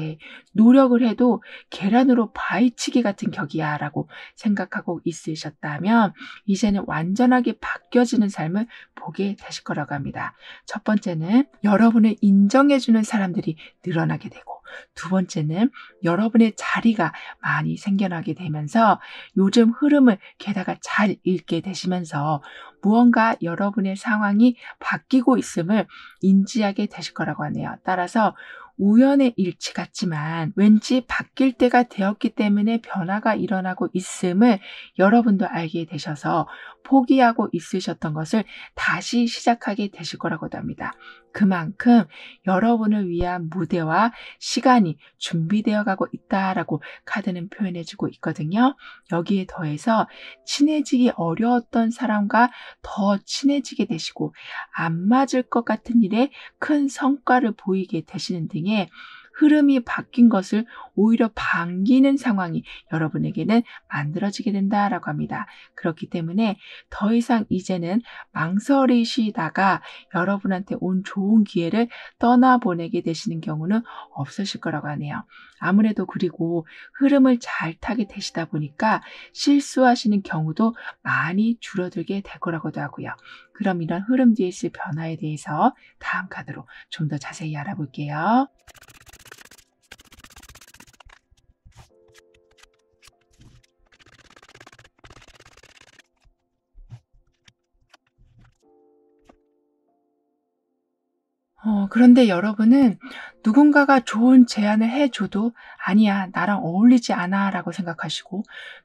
S1: 노력을 해도 계란으로 바위치기 같은 격이야 라고 생각하고 있으셨다면 이제는 완전하게 바뀌어지는 삶을 보게 되실 거라고 합니다. 첫 번째는 여러분을 인정해주는 사람들이 늘어나게 되고 두 번째는 여러분의 자리가 많이 생겨나게 되면서 요즘 흐름을 게다가 잘 읽게 되시면서 무언가 여러분의 상황이 바뀌고 있음을 인지하게 되실 거라고 하네요. 따라서 우연의 일치 같지만 왠지 바뀔 때가 되었기 때문에 변화가 일어나고 있음을 여러분도 알게 되셔서 포기하고 있으셨던 것을 다시 시작하게 되실 거라고도 합니다. 그만큼 여러분을 위한 무대와 시간이 준비되어 가고 있다라고 카드는 표현해주고 있거든요. 여기에 더해서 친해지기 어려웠던 사람과 더 친해지게 되시고 안 맞을 것 같은 일에 큰 성과를 보이게 되시는 등의 흐름이 바뀐 것을 오히려 반기는 상황이 여러분에게는 만들어지게 된다라고 합니다. 그렇기 때문에 더 이상 이제는 망설이시다가 여러분한테 온 좋은 기회를 떠나보내게 되시는 경우는 없으실 거라고 하네요. 아무래도 그리고 흐름을 잘 타게 되시다 보니까 실수하시는 경우도 많이 줄어들게 될 거라고도 하고요. 그럼 이런 흐름 뒤에 있을 변화에 대해서 다음 카드로 좀 더 자세히 알아볼게요. 그런데 여러분은 누군가가 좋은 제안을 해 줘도 "아니야. 나랑 어울리지 않아."라고 생각하시고,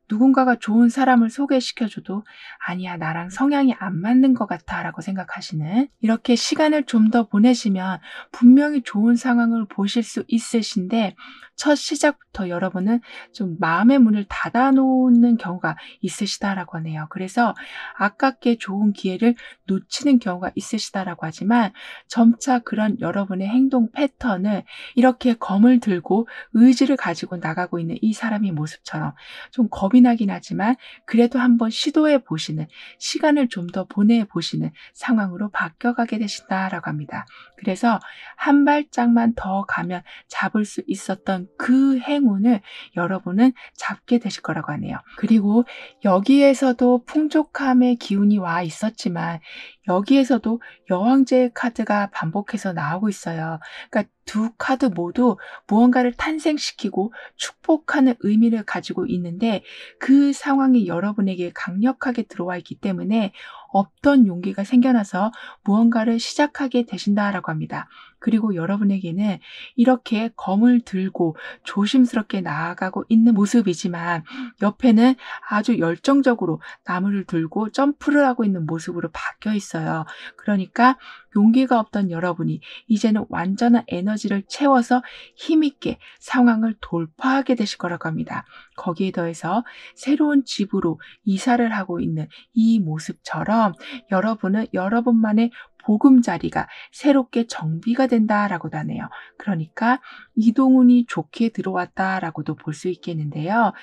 S1: 누군가가 좋은 사람을 소개시켜 줘도 "아니야. 나랑 성향이 안 맞는 것 같아."라고 생각하시는, 이렇게 시간을 좀 더 보내시면 분명히 좋은 상황을 보실 수 있으신데, 첫 시작부터 여러분은 좀 마음의 문을 닫아 놓는 경우가 있으시다라고 하네요. 그래서 아깝게 좋은 기회를 놓치는 경우가 있으시다라고 하지만, 점차 그런 여러분의 행동 패턴을 이렇게 검을 들고 의지를 가지고 나가고 있는 이 사람의 모습처럼 좀 겁이 나긴 하지만 그래도 한번 시도해 보시는, 시간을 좀 더 보내 보시는 상황으로 바뀌어가게 되신다라고 합니다. 그래서 한 발짝만 더 가면 잡을 수 있었던 그 행운을 여러분은 잡게 되실 거라고 하네요. 그리고 여기에서도 풍족함의 기운이 와 있었지만, 여기에서도 여왕제의 카드가 반복해서 나오고 있어요. 그러니까 두 카드 모두 무언가를 탄생시키고 축복하는 의미를 가지고 있는데, 그 상황이 여러분에게 강력하게 들어와 있기 때문에 없던 용기가 생겨나서 무언가를 시작하게 되신다라고 합니다. 그리고 여러분에게는 이렇게 검을 들고 조심스럽게 나아가고 있는 모습이지만, 옆에는 아주 열정적으로 나무를 들고 점프를 하고 있는 모습으로 바뀌어 있어요. 그러니까 용기가 없던 여러분이 이제는 완전한 에너지를 채워서 힘있게 상황을 돌파하게 되실 거라고 합니다. 거기에 더해서 새로운 집으로 이사를 하고 있는 이 모습처럼 여러분은 여러분만의 보금자리가 새롭게 정비가 된다라고도 하네요. 그러니까 이동운이 좋게 들어왔다라고도 볼 수 있겠는데요.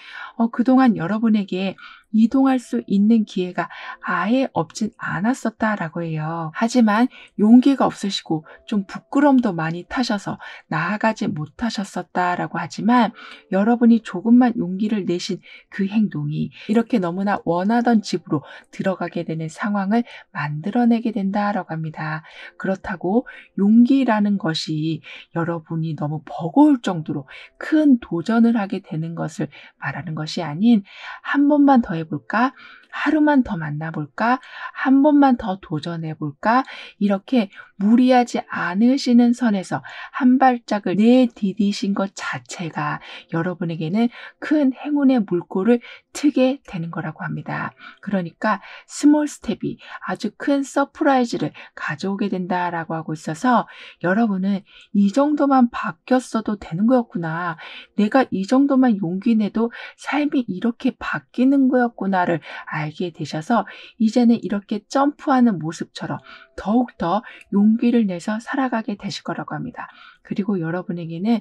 S1: 그동안 여러분에게 이동할 수 있는 기회가 아예 없진 않았었다라고 해요. 하지만 용기가 없으시고 좀 부끄럼도 많이 타셔서 나아가지 못하셨었다라고 하지만, 여러분이 조금만 용기를 내신 그 행동이 이렇게 너무나 원하던 집으로 들어가게 되는 상황을 만들어내게 된다라고 합니다. 그렇다고 용기라는 것이 여러분이 너무 버거울 정도로 큰 도전을 하게 되는 것을 말하는 것이 아닌, 한 번만 더 해볼까? 하루만 더 만나볼까? 한 번만 더 도전해볼까? 이렇게 무리하지 않으시는 선에서 한 발짝을 내디디신 것 자체가 여러분에게는 큰 행운의 물꼬를 트게 되는 거라고 합니다. 그러니까 스몰 스텝이 아주 큰 서프라이즈를 가져오게 된다라고 하고 있어서, 여러분은 이 정도만 바뀌었어도 되는 거였구나, 내가 이 정도만 용기 내도 삶이 이렇게 바뀌는 거였구나를 알게 되셔서 이제는 이렇게 점프하는 모습처럼 더욱더 용기를 내서 살아가게 되실 거라고 합니다. 그리고 여러분에게는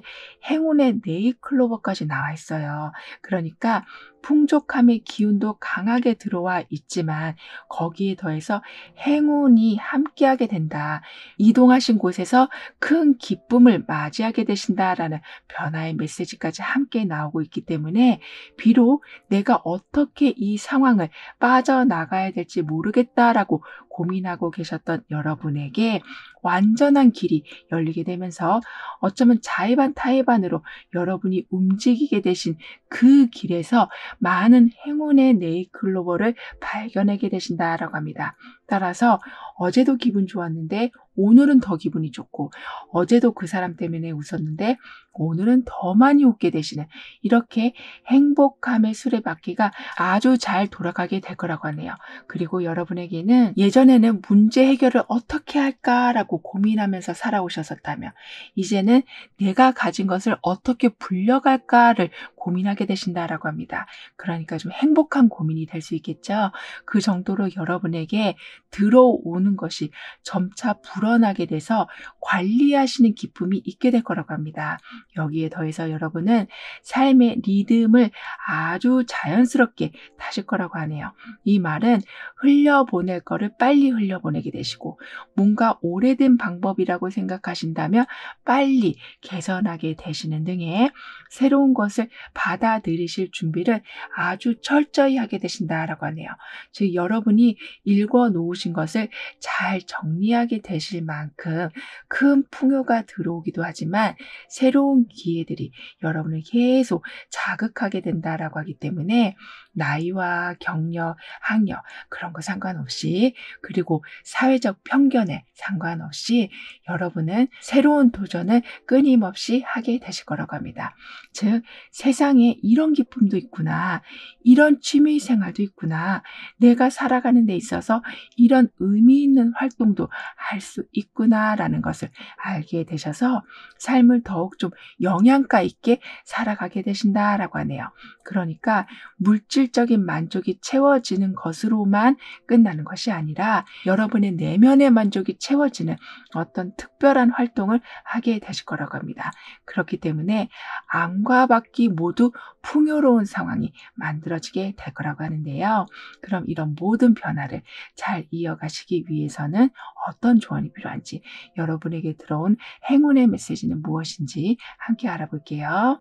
S1: 행운의 네잎클로버까지 나와 있어요. 그러니까 풍족함의 기운도 강하게 들어와 있지만 거기에 더해서 행운이 함께하게 된다. 이동하신 곳에서 큰 기쁨을 맞이하게 되신다라는 변화의 메시지까지 함께 나오고 있기 때문에, 비록 내가 어떻게 이 상황을 빠져나가야 될지 모르겠다라고 고민하고 계셨던 여러분에게 완전한 길이 열리게 되면서 어쩌면 자의반 타의반으로 여러분이 움직이게 되신 그 길에서 많은 행운의 네잎클로버를 발견하게 되신다라고 합니다. 따라서 어제도 기분 좋았는데 오늘은 더 기분이 좋고, 어제도 그 사람 때문에 웃었는데 오늘은 더 많이 웃게 되시는, 이렇게 행복함의 수레바퀴가 아주 잘 돌아가게 될 거라고 하네요. 그리고 여러분에게는 예전에는 문제 해결을 어떻게 할까라고 고민하면서 살아오셨었다면, 이제는 내가 가진 것을 어떻게 불려갈까를 고민하게 되신다라고 합니다. 그러니까 좀 행복한 고민이 될 수 있겠죠. 그 정도로 여러분에게 들어오는 것이 점차 드러나게 돼서 관리하시는 기쁨이 있게 될 거라고 합니다. 여기에 더해서 여러분은 삶의 리듬을 아주 자연스럽게 타실 거라고 하네요. 이 말은 흘려보낼 거를 빨리 흘려보내게 되시고, 뭔가 오래된 방법이라고 생각하신다면 빨리 개선하게 되시는 등의 새로운 것을 받아들이실 준비를 아주 철저히 하게 되신다라고 하네요. 즉 여러분이 읽어 놓으신 것을 잘 정리하게 되실 만큼 큰 풍요가 들어오기도 하지만 새로운 기회들이 여러분을 계속 자극하게 된다라고 하기 때문에 나이와 경력, 학력 그런 거 상관없이, 그리고 사회적 편견에 상관없이 여러분은 새로운 도전을 끊임없이 하게 되실 거라고 합니다. 즉 세상에 이런 기쁨도 있구나, 이런 취미 생활도 있구나, 내가 살아가는 데 있어서 이런 의미 있는 활동도 할 수 있구나라는 것을 알게 되셔서 삶을 더욱 좀 영양가 있게 살아가게 되신다라고 하네요. 그러니까 물질적인 만족이 채워지는 것으로만 끝나는 것이 아니라 여러분의 내면의 만족이 채워지는 어떤 특별한 활동을 하게 되실 거라고 합니다. 그렇기 때문에 안과 밖이 모두 풍요로운 상황이 만들어지게 될 거라고 하는데요. 그럼 이런 모든 변화를 잘 이어가시기 위해서는 어떤 조언이 필요한지, 여러분에게 들어온 행운의 메시지는 무엇인지 함께 알아볼게요.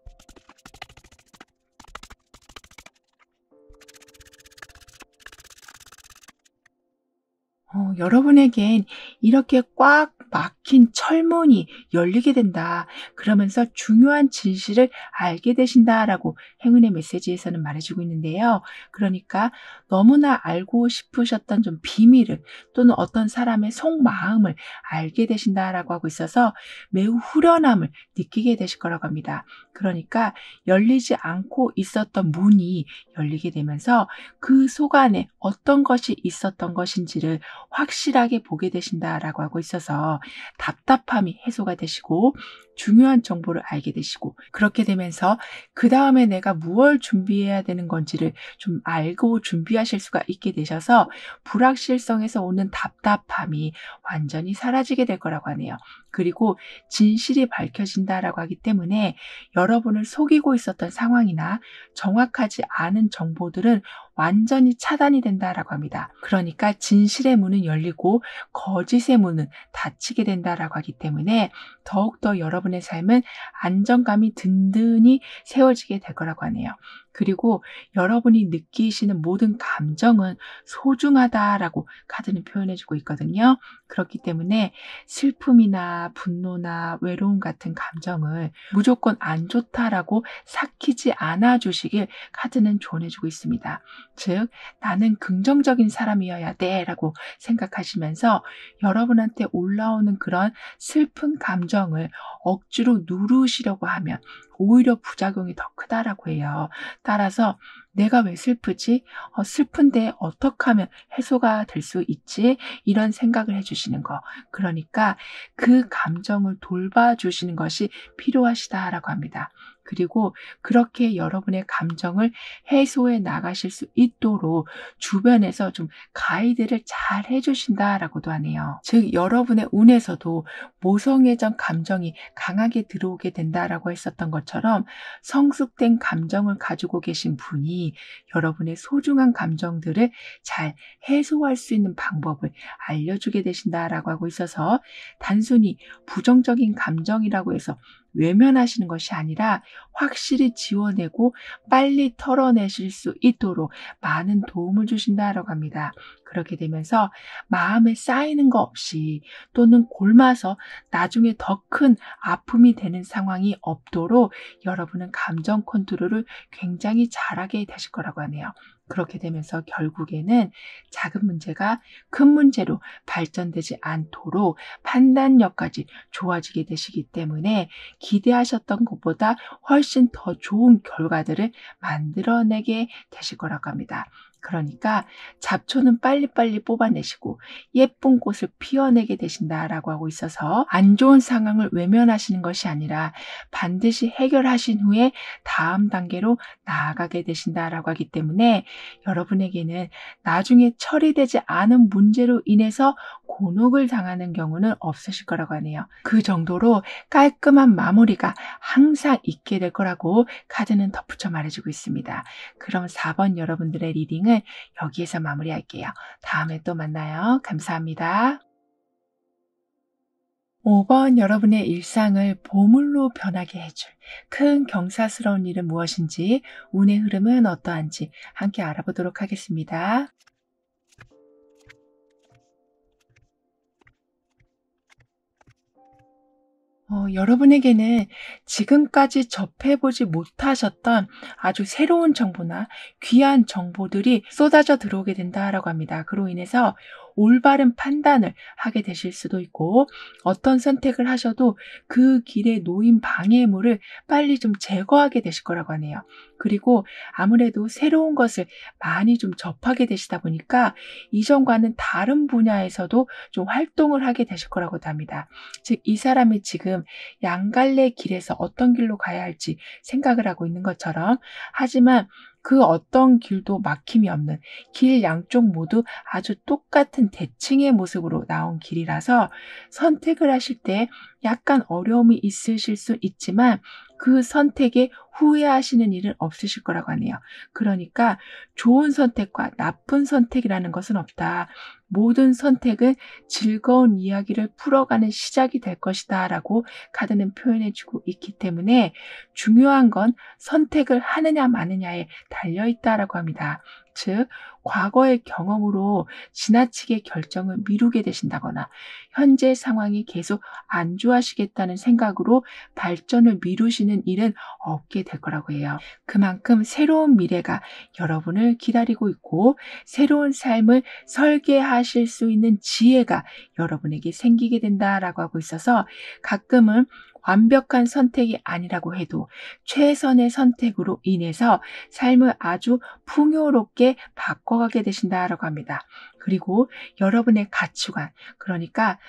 S1: 여러분에겐 이렇게 꽉 막힌 철문이 열리게 된다. 그러면서 중요한 진실을 알게 되신다라고 행운의 메시지에서는 말해주고 있는데요. 그러니까 너무나 알고 싶으셨던 좀 비밀을, 또는 어떤 사람의 속마음을 알게 되신다라고 하고 있어서 매우 후련함을 느끼게 되실 거라고 합니다. 그러니까 열리지 않고 있었던 문이 열리게 되면서 그 속 안에 어떤 것이 있었던 것인지를 확실하게 보게 되신다라고 하고 있어서 답답함이 해소가 되시고 중요한 정보를 알게 되시고, 그렇게 되면서 그 다음에 내가 무엇을 준비해야 되는 건지를 좀 알고 준비하실 수가 있게 되셔서 불확실성에서 오는 답답함이 완전히 사라지게 될 거라고 하네요. 그리고 진실이 밝혀진다라고 하기 때문에 여러분을 속이고 있었던 상황이나 정확하지 않은 정보들은 완전히 차단이 된다라고 합니다. 그러니까 진실의 문은 열리고 거짓의 문은 닫히게 된다라고 하기 때문에 더욱더 여러분의 삶은 안정감이 든든히 세워지게 될 거라고 하네요. 그리고 여러분이 느끼시는 모든 감정은 소중하다라고 카드는 표현해주고 있거든요. 그렇기 때문에 슬픔이나 분노나 외로움 같은 감정을 무조건 안 좋다라고 삭히지 않아 주시길 카드는 조언해주고 있습니다. 즉 나는 긍정적인 사람이어야 돼 라고 생각하시면서 여러분한테 올라오는 그런 슬픈 감정을 억지로 누르시려고 하면 오히려 부작용이 더 크다라고 해요. 따라서 내가 왜 슬프지? 슬픈데 어떻게 하면 해소가 될 수 있지? 이런 생각을 해주시는 거. 그러니까 그 감정을 돌봐주시는 것이 필요하시다라고 합니다. 그리고 그렇게 여러분의 감정을 해소해 나가실 수 있도록 주변에서 좀 가이드를 잘 해주신다라고도 하네요. 즉 여러분의 운에서도 모성애적 감정이 강하게 들어오게 된다라고 했었던 것처럼 성숙된 감정을 가지고 계신 분이 여러분의 소중한 감정들을 잘 해소할 수 있는 방법을 알려주게 되신다라고 하고 있어서 단순히 부정적인 감정이라고 해서 외면하시는 것이 아니라 확실히 지워내고 빨리 털어내실 수 있도록 많은 도움을 주신다라고 합니다. 그렇게 되면서 마음에 쌓이는 거 없이, 또는 곪아서 나중에 더 큰 아픔이 되는 상황이 없도록 여러분은 감정 컨트롤을 굉장히 잘하게 되실 거라고 하네요. 그렇게 되면서 결국에는 작은 문제가 큰 문제로 발전되지 않도록 판단력까지 좋아지게 되시기 때문에 기대하셨던 것보다 훨씬 더 좋은 결과들을 만들어내게 되실 거라고 합니다. 그러니까 잡초는 빨리빨리 뽑아내시고 예쁜 꽃을 피워내게 되신다라고 하고 있어서 안 좋은 상황을 외면하시는 것이 아니라 반드시 해결하신 후에 다음 단계로 나아가게 되신다라고 하기 때문에 여러분에게는 나중에 처리되지 않은 문제로 인해서 곤혹을 당하는 경우는 없으실 거라고 하네요. 그 정도로 깔끔한 마무리가 항상 있게 될 거라고 카드는 덧붙여 말해주고 있습니다. 그럼 4번 여러분들의 리딩을 여기에서 마무리할게요. 다음에 또 만나요. 감사합니다. 5번 여러분의 일상을 보물로 변하게 해줄 큰 경사스러운 일은 무엇인지, 운의 흐름은 어떠한지 함께 알아보도록 하겠습니다. 여러분에게는 지금까지 접해보지 못하셨던 아주 새로운 정보나 귀한 정보들이 쏟아져 들어오게 된다라고 합니다. 그로 인해서 올바른 판단을 하게 되실 수도 있고, 어떤 선택을 하셔도 그 길에 놓인 방해물을 빨리 좀 제거하게 되실 거라고 하네요. 그리고 아무래도 새로운 것을 많이 좀 접하게 되시다 보니까 이전과는 다른 분야에서도 좀 활동을 하게 되실 거라고도 합니다. 즉, 이 사람이 지금 양갈래 길에서 어떤 길로 가야 할지 생각을 하고 있는 것처럼, 하지만 그 어떤 길도 막힘이 없는 길 양쪽 모두 아주 똑같은 대칭의 모습으로 나온 길이라서 선택을 하실 때 약간 어려움이 있으실 수 있지만 그 선택에 후회하시는 일은 없으실 거라고 하네요. 그러니까 좋은 선택과 나쁜 선택이라는 것은 없다. 모든 선택은 즐거운 이야기를 풀어가는 시작이 될 것이다 라고 카드는 표현해주고 있기 때문에 중요한 건 선택을 하느냐 마느냐에 달려있다라고 합니다. 즉, 과거의 경험으로 지나치게 결정을 미루게 되신다거나 현재 상황이 계속 안 좋아지겠다는 생각으로 발전을 미루시는 일은 없게 될 거라고 해요. 그만큼 새로운 미래가 여러분을 기다리고 있고 새로운 삶을 설계하실 수 있는 지혜가 여러분에게 생기게 된다라고 하고 있어서, 가끔은 완벽한 선택이 아니라고 해도 최선의 선택으로 인해서 삶을 아주 풍요롭게 바꿔가게 되신다라고 합니다. 그리고 여러분의 가치관, 그러니까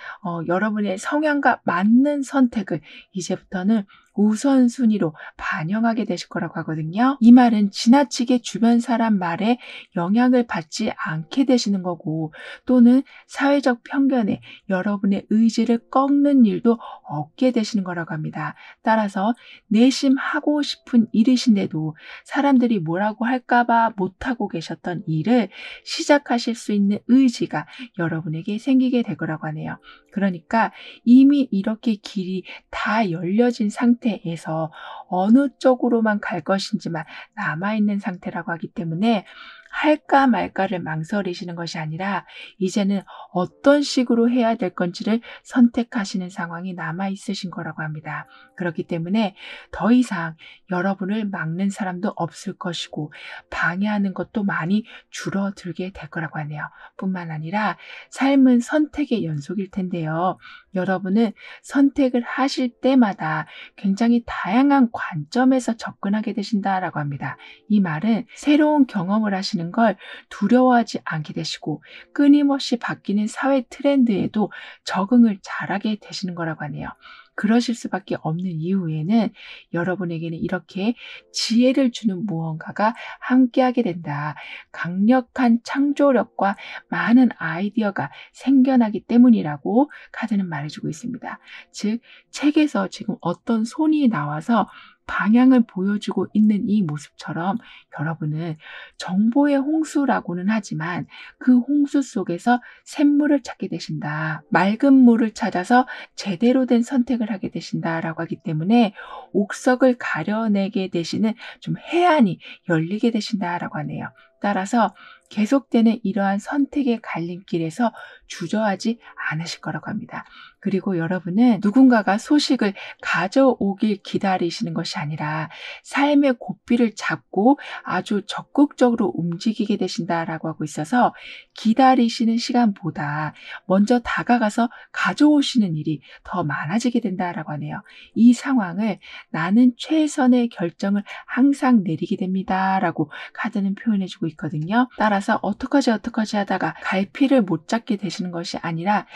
S1: 여러분의 성향과 맞는 선택을 이제부터는 우선순위로 반영하게 되실 거라고 하거든요. 이 말은 지나치게 주변 사람 말에 영향을 받지 않게 되시는 거고, 또는 사회적 편견에 여러분의 의지를 꺾는 일도 없게 되시는 거라고 합니다. 따라서 내심 하고 싶은 일이신데도 사람들이 뭐라고 할까봐 못하고 계셨던 일을 시작하실 수 있는 의지가 여러분에게 생기게 될 거라고 하네요. 그러니까 이미 이렇게 길이 다 열려진 상태에서 어느 쪽으로만 갈 것인지만 남아있는 상태라고 하기 때문에 할까 말까를 망설이시는 것이 아니라 이제는 어떤 식으로 해야 될 건지를 선택하시는 상황이 남아있으신 거라고 합니다. 그렇기 때문에 더 이상 여러분을 막는 사람도 없을 것이고 방해하는 것도 많이 줄어들게 될 거라고 하네요. 뿐만 아니라 삶은 선택의 연속일 텐데요. 여러분은 선택을 하실 때마다 굉장히 다양한 관점에서 접근하게 되신다라고 합니다. 이 말은 새로운 경험을 하시는 걸 두려워하지 않게 되시고 끊임없이 바뀌는 사회 트렌드에도 적응을 잘하게 되시는 거라고 하네요. 그러실 수밖에 없는 이유에는 여러분에게는 이렇게 지혜를 주는 무언가가 함께하게 된다. 강력한 창조력과 많은 아이디어가 생겨나기 때문이라고 카드는 말해주고 있습니다. 즉, 책에서 지금 어떤 손이 나와서 방향을 보여주고 있는 이 모습처럼 여러분은 정보의 홍수라고는 하지만 그 홍수 속에서 샘물을 찾게 되신다. 맑은 물을 찾아서 제대로 된 선택을 하게 되신다라고 하기 때문에 옥석을 가려내게 되시는 좀 해안이 열리게 되신다라고 하네요. 따라서 계속되는 이러한 선택의 갈림길에서 주저하지 않으실 거라고 합니다. 그리고 여러분은 누군가가 소식을 가져오길 기다리시는 것이 아니라 삶의 고삐를 잡고 아주 적극적으로 움직이게 되신다라고 하고 있어서 기다리시는 시간보다 먼저 다가가서 가져오시는 일이 더 많아지게 된다라고 하네요. 이 상황을 나는 최선의 결정을 항상 내리게 됩니다라고 카드는 표현해주고 있거든요. 따라서 어떡하지 하다가 갈피를 못 잡게 되시는 것이 아니라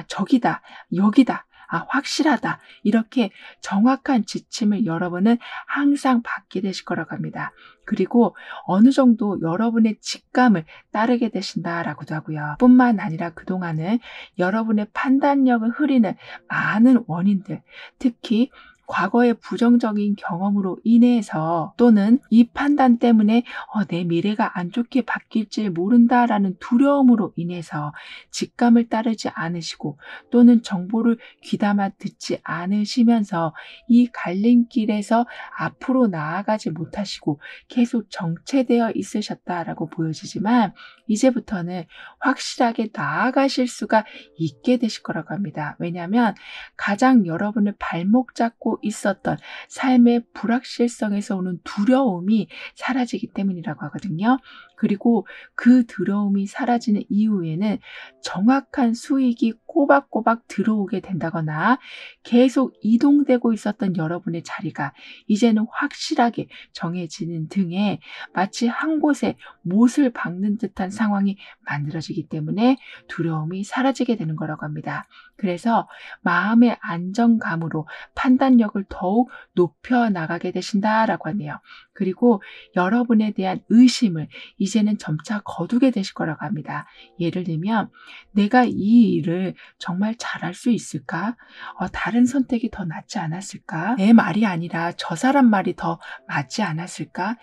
S1: 저기다, 여기다, 확실하다, 이렇게 정확한 지침을 여러분은 항상 받게 되실 거라고 합니다. 그리고 어느 정도 여러분의 직감을 따르게 되신다라고도 하고요. 뿐만 아니라 그동안은 여러분의 판단력을 흐리는 많은 원인들, 특히 과거의 부정적인 경험으로 인해서, 또는 이 판단 때문에 내 미래가 안 좋게 바뀔지 모른다라는 두려움으로 인해서 직감을 따르지 않으시고, 또는 정보를 귀담아 듣지 않으시면서 이 갈림길에서 앞으로 나아가지 못하시고 계속 정체되어 있으셨다라고 보여지지만, 이제부터는 확실하게 나아가실 수가 있게 되실 거라고 합니다. 왜냐하면 가장 여러분을 발목 잡고 있었던 삶의 불확실성에서 오는 두려움이 사라지기 때문이라고 하거든요. 그리고 그 두려움이 사라지는 이후에는 정확한 수익이 꼬박꼬박 들어오게 된다거나, 계속 이동되고 있었던 여러분의 자리가 이제는 확실하게 정해지는 등의, 마치 한 곳에 못을 박는 듯한 상황이 만들어지기 때문에 두려움이 사라지게 되는 거라고 합니다. 그래서 마음의 안정감으로 판단력을 더욱 높여 나가게 되신다라고 하네요. 그리고 여러분에 대한 의심을 이제는 점차 거두게 되실 거라고 합니다. 예를 들면, 내가 이 일을 정말 잘할 수 있을까? 다른 선택이 더 낫지 않았을까? 내 말이 아니라 저 사람 말이 더 맞지 않았을까?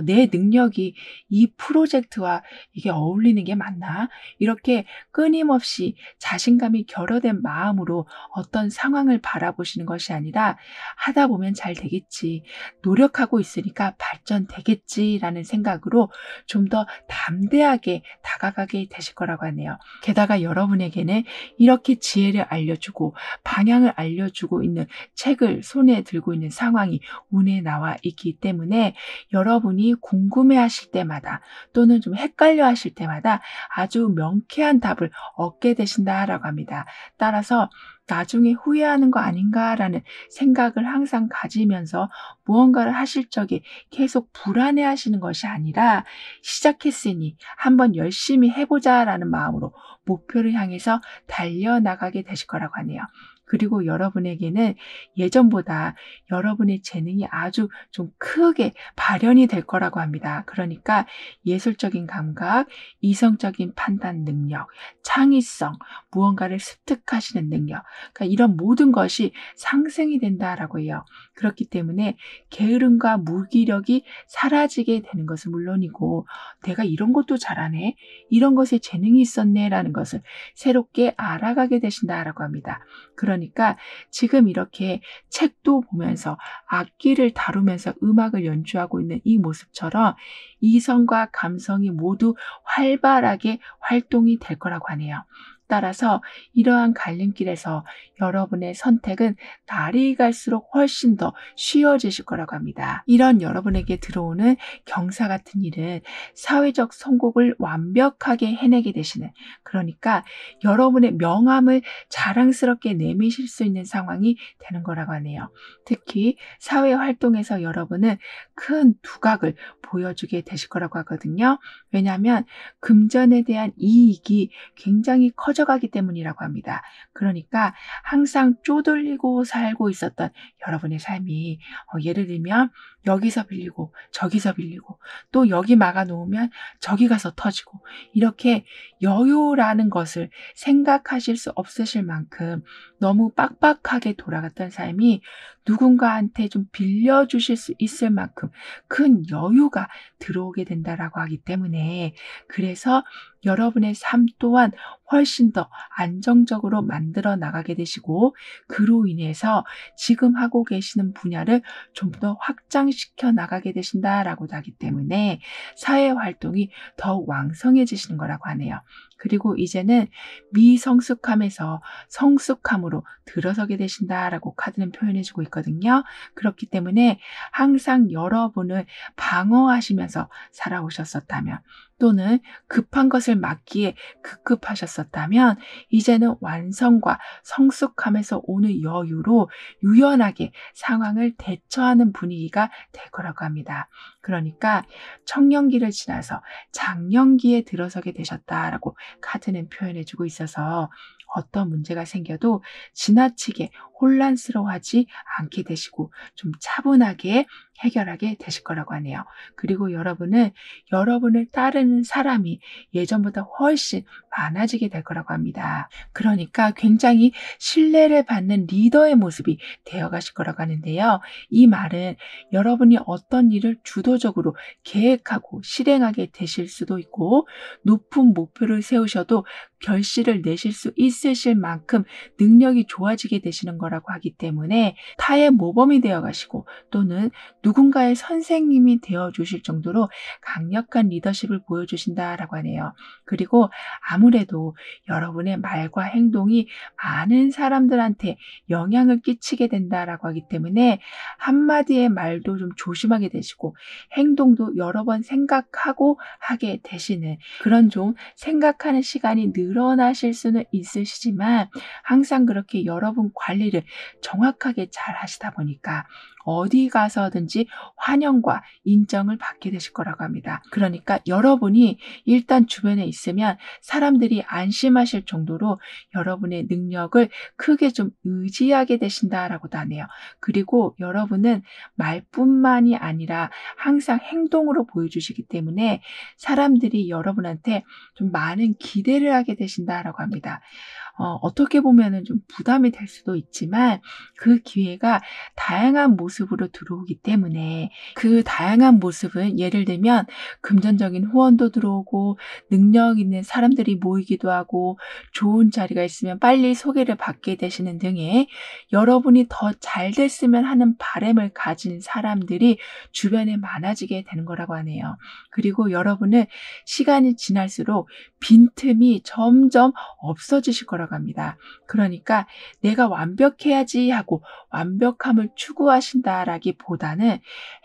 S1: 내 능력이 이 프로젝트와 이게 어울리는 게 맞나? 이렇게 끊임없이 자신감이 결여된 마음으로 어떤 상황을 바라보시는 것이 아니라, 하다 보면 잘 되겠지, 노력하고 있으니까 발전되겠지라는 생각으로 좀 더 담대하게 다가가게 되실 거라고 하네요. 게다가 여러분에게는 이렇게 지혜를 알려주고 방향을 알려주고 있는 책을 손에 들고 있는 상황이 운에 나와 있기 때문에, 여러분이 궁금해하실 때마다, 또는 좀 헷갈려 하실 때마다 아주 명쾌한 답을 얻게 되신다라고 합니다. 따라서 나중에 후회하는 거 아닌가라는 생각을 항상 가지면서 무언가를 하실 적에 계속 불안해하시는 것이 아니라, 시작했으니 한번 열심히 해보자라는 마음으로 목표를 향해서 달려나가게 되실 거라고 하네요. 그리고 여러분에게는 예전보다 여러분의 재능이 아주 좀 크게 발현이 될 거라고 합니다. 그러니까 예술적인 감각, 이성적인 판단 능력, 창의성, 무언가를 습득하시는 능력, 그러니까 이런 모든 것이 상승이 된다라고 해요. 그렇기 때문에 게으름과 무기력이 사라지게 되는 것은 물론이고, 내가 이런 것도 잘하네, 이런 것에 재능이 있었네라는 것을 새롭게 알아가게 되신다라고 합니다. 그러니까 지금 이렇게 책도 보면서 악기를 다루면서 음악을 연주하고 있는 이 모습처럼 이성과 감성이 모두 활발하게 활동이 될 거라고 하네요. 따라서 이러한 갈림길에서 여러분의 선택은 날이 갈수록 훨씬 더 쉬워지실 거라고 합니다. 이런 여러분에게 들어오는 경사 같은 일은 사회적 성공을 완벽하게 해내게 되시는, 그러니까 여러분의 명함을 자랑스럽게 내미실 수 있는 상황이 되는 거라고 하네요. 특히 사회 활동에서 여러분은 큰 두각을 보여주게 되실 거라고 하거든요. 왜냐하면 금전에 대한 이익이 굉장히 커져가기 때문이라고 합니다. 그러니까 항상 쪼들리고 살고 있었던 여러분의 삶이, 예를 들면 여기서 빌리고 저기서 빌리고, 또 여기 막아놓으면 저기 가서 터지고, 이렇게 여유라는 것을 생각하실 수 없으실 만큼 너무 빡빡하게 돌아갔던 삶이 누군가한테 좀 빌려주실 수 있을 만큼 큰 여유가 들어오게 된다라고 하기 때문에, 그래서 여러분의 삶 또한 훨씬 더 안정적으로 만들어 나가게 되시고, 그로 인해서 지금 하고 계시는 분야를 좀 더 확장시켜 나가게 되신다라고도 하기 때문에 사회 활동이 더욱 왕성해지시는 거라고 하네요. 그리고 이제는 미성숙함에서 성숙함으로 들어서게 되신다라고 카드는 표현해주고 있거든요. 그렇기 때문에 항상 여러분을 방어하시면서 살아오셨었다면, 또는 급한 것을 막기에 급급하셨었다면 이제는 완성과 성숙함에서 오는 여유로 유연하게 상황을 대처하는 분위기가 될 거라고 합니다. 그러니까 청년기를 지나서 장년기에 들어서게 되셨다라고 카드는 표현해주고 있어서 어떤 문제가 생겨도 지나치게 혼란스러워하지 않게 되시고 좀 차분하게 해결하게 되실 거라고 하네요. 그리고 여러분은 여러분을 따르는 사람이 예전보다 훨씬 많아지게 될 거라고 합니다. 그러니까 굉장히 신뢰를 받는 리더의 모습이 되어 가실 거라고 하는데요. 이 말은 여러분이 어떤 일을 주도적으로 계획하고 실행하게 되실 수도 있고 높은 목표를 세우셔도 결실을 내실 수 있으실 만큼 능력이 좋아지게 되시는 거라고 하기 때문에 타의 모범이 되어 가시고 또는 누군가의 선생님이 되어 주실 정도로 강력한 리더십을 보여주신다라고 하네요. 그리고 아무래도 여러분의 말과 행동이 많은 사람들한테 영향을 끼치게 된다라고 하기 때문에 한마디의 말도 좀 조심하게 되시고 행동도 여러 번 생각하고 하게 되시는 그런 좀 생각하는 시간이 늘어나실 수는 있으시지만 항상 그렇게 여러분 관리를 정확하게 잘 하시다 보니까 어디 가서든지 환영과 인정을 받게 되실 거라고 합니다. 그러니까 여러분이 일단 주변에 있으면 사람들이 안심하실 정도로 여러분의 능력을 크게 좀 의지하게 되신다라고도 하네요. 그리고 여러분은 말뿐만이 아니라 항상 행동으로 보여주시기 때문에 사람들이 여러분한테 좀 많은 기대를 하게 되신다라고 합니다. 어떻게 보면은 좀 부담이 될 수도 있지만 그 기회가 다양한 모습으로 들어오기 때문에 그 다양한 모습은 예를 들면 금전적인 후원도 들어오고 능력 있는 사람들이 모이기도 하고 좋은 자리가 있으면 빨리 소개를 받게 되시는 등의 여러분이 더 잘 됐으면 하는 바람을 가진 사람들이 주변에 많아지게 되는 거라고 하네요. 그리고 여러분은 시간이 지날수록 빈틈이 점점 없어지실 거라고 합니다. 그러니까 내가 완벽해야지 하고 완벽함을 추구하신다라기보다는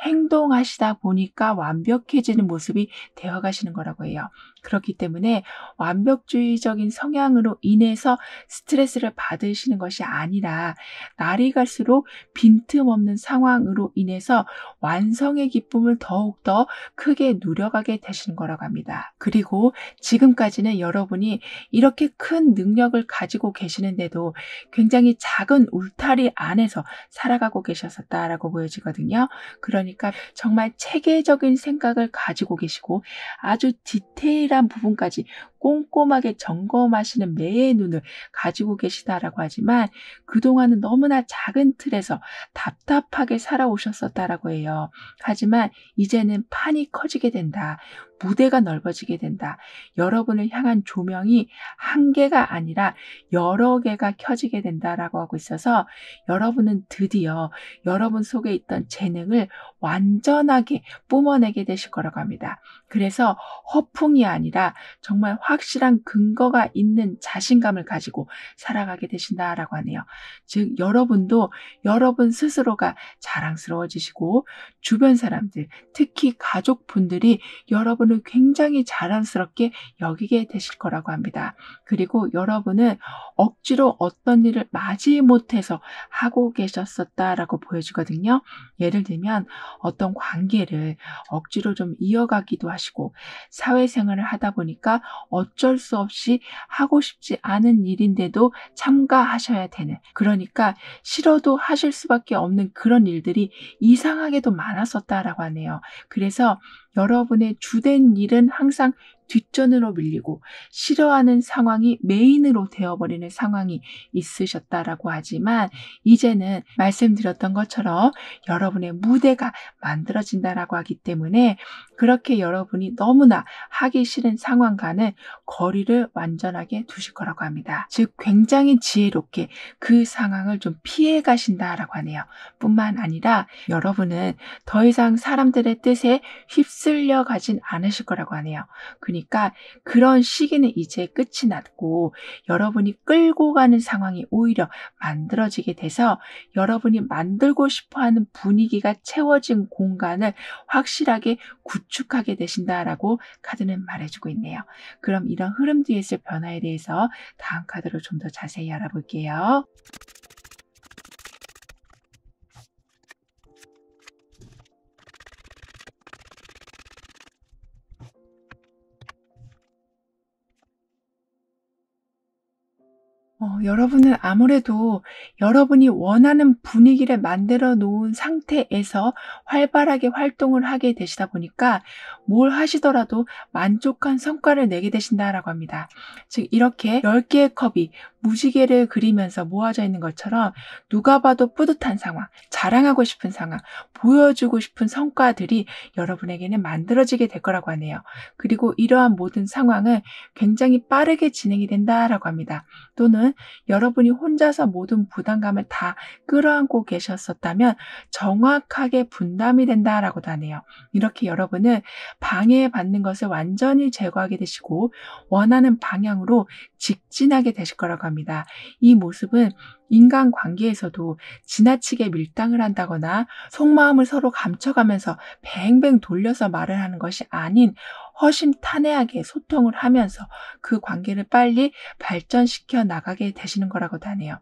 S1: 행동하시다 보니까 완벽해지는 모습이 되어 가시는 거라고 해요. 그렇기 때문에 완벽주의적인 성향으로 인해서 스트레스를 받으시는 것이 아니라 날이 갈수록 빈틈없는 상황으로 인해서 완성의 기쁨을 더욱더 크게 누려가게 되시는 거라고 합니다. 그리고 지금까지는 여러분이 이렇게 큰 능력을 가지고 계시는데도 굉장히 작은 울타리 안에서 살아가고 계셨었다라고 보여지거든요. 그러니까 정말 체계적인 생각을 가지고 계시고 아주 디테일한 부분까지 꼼꼼하게 점검하시는 매의 눈을 가지고 계시다라고 하지만 그동안은 너무나 작은 틀에서 답답하게 살아오셨었다라고 해요. 하지만 이제는 판이 커지게 된다. 무대가 넓어지게 된다. 여러분을 향한 조명이 한 개가 아니라 여러 개가 켜지게 된다라고 하고 있어서 여러분은 드디어 여러분 속에 있던 재능을 완전하게 뿜어내게 되실 거라고 합니다. 그래서 허풍이 아니라 정말 확실한 근거가 있는 자신감을 가지고 살아가게 되신다라고 하네요. 즉 여러분도 여러분 스스로가 자랑스러워지시고 주변 사람들, 특히 가족분들이 여러분을 굉장히 자랑스럽게 여기게 되실 거라고 합니다. 그리고 여러분은 억지로 어떤 일을 마지못해서 하고 계셨었다라고 보여주거든요. 예를 들면 어떤 관계를 억지로 좀 이어가기도 하시고 사회생활을 하다 보니까 어쩔 수 없이 하고 싶지 않은 일인데도 참가하셔야 되는 그러니까 싫어도 하실 수밖에 없는 그런 일들이 이상하게도 많았었다라고 하네요. 그래서 여러분의 주된 일은 항상 뒷전으로 밀리고 싫어하는 상황이 메인으로 되어버리는 상황이 있으셨다라고 하지만 이제는 말씀드렸던 것처럼 여러분의 무대가 만들어진다라고 하기 때문에 그렇게 여러분이 너무나 하기 싫은 상황과는 거리를 완전하게 두실 거라고 합니다. 즉 굉장히 지혜롭게 그 상황을 좀 피해 가신다라고 하네요. 뿐만 아니라 여러분은 더 이상 사람들의 뜻에 휩쓸려 가진 않으실 거라고 하네요. 싶으니까 그런 시기는 이제 끝이 났고 여러분이 끌고 가는 상황이 오히려 만들어지게 돼서 여러분이 만들고 싶어하는 분위기가 채워진 공간을 확실하게 구축하게 되신다라고 카드는 말해주고 있네요. 그럼 이런 흐름 뒤에 있을 변화에 대해서 다음 카드로 좀 더 자세히 알아볼게요. 여러분은 아무래도 여러분이 원하는 분위기를 만들어 놓은 상태에서 활발하게 활동을 하게 되시다 보니까 뭘 하시더라도 만족한 성과를 내게 되신다라고 합니다. 즉 이렇게 10개의 컵이 무지개를 그리면서 모아져 있는 것처럼 누가 봐도 뿌듯한 상황, 자랑하고 싶은 상황, 보여주고 싶은 성과들이 여러분에게는 만들어지게 될 거라고 하네요. 그리고 이러한 모든 상황은 굉장히 빠르게 진행이 된다라고 합니다. 또는 여러분이 혼자서 모든 부담감을 다 끌어안고 계셨었다면 정확하게 분담이 된다라고도 하네요. 이렇게 여러분은 방해받는 것을 완전히 제거하게 되시고 원하는 방향으로 직진하게 되실 거라고 합니다. 이 모습은 인간관계에서도 지나치게 밀당을 한다거나 속마음을 서로 감춰가면서 뱅뱅 돌려서 말을 하는 것이 아닌 허심탄회하게 소통을 하면서 그 관계를 빨리 발전시켜 나가게 되시는 거라고도 하네요.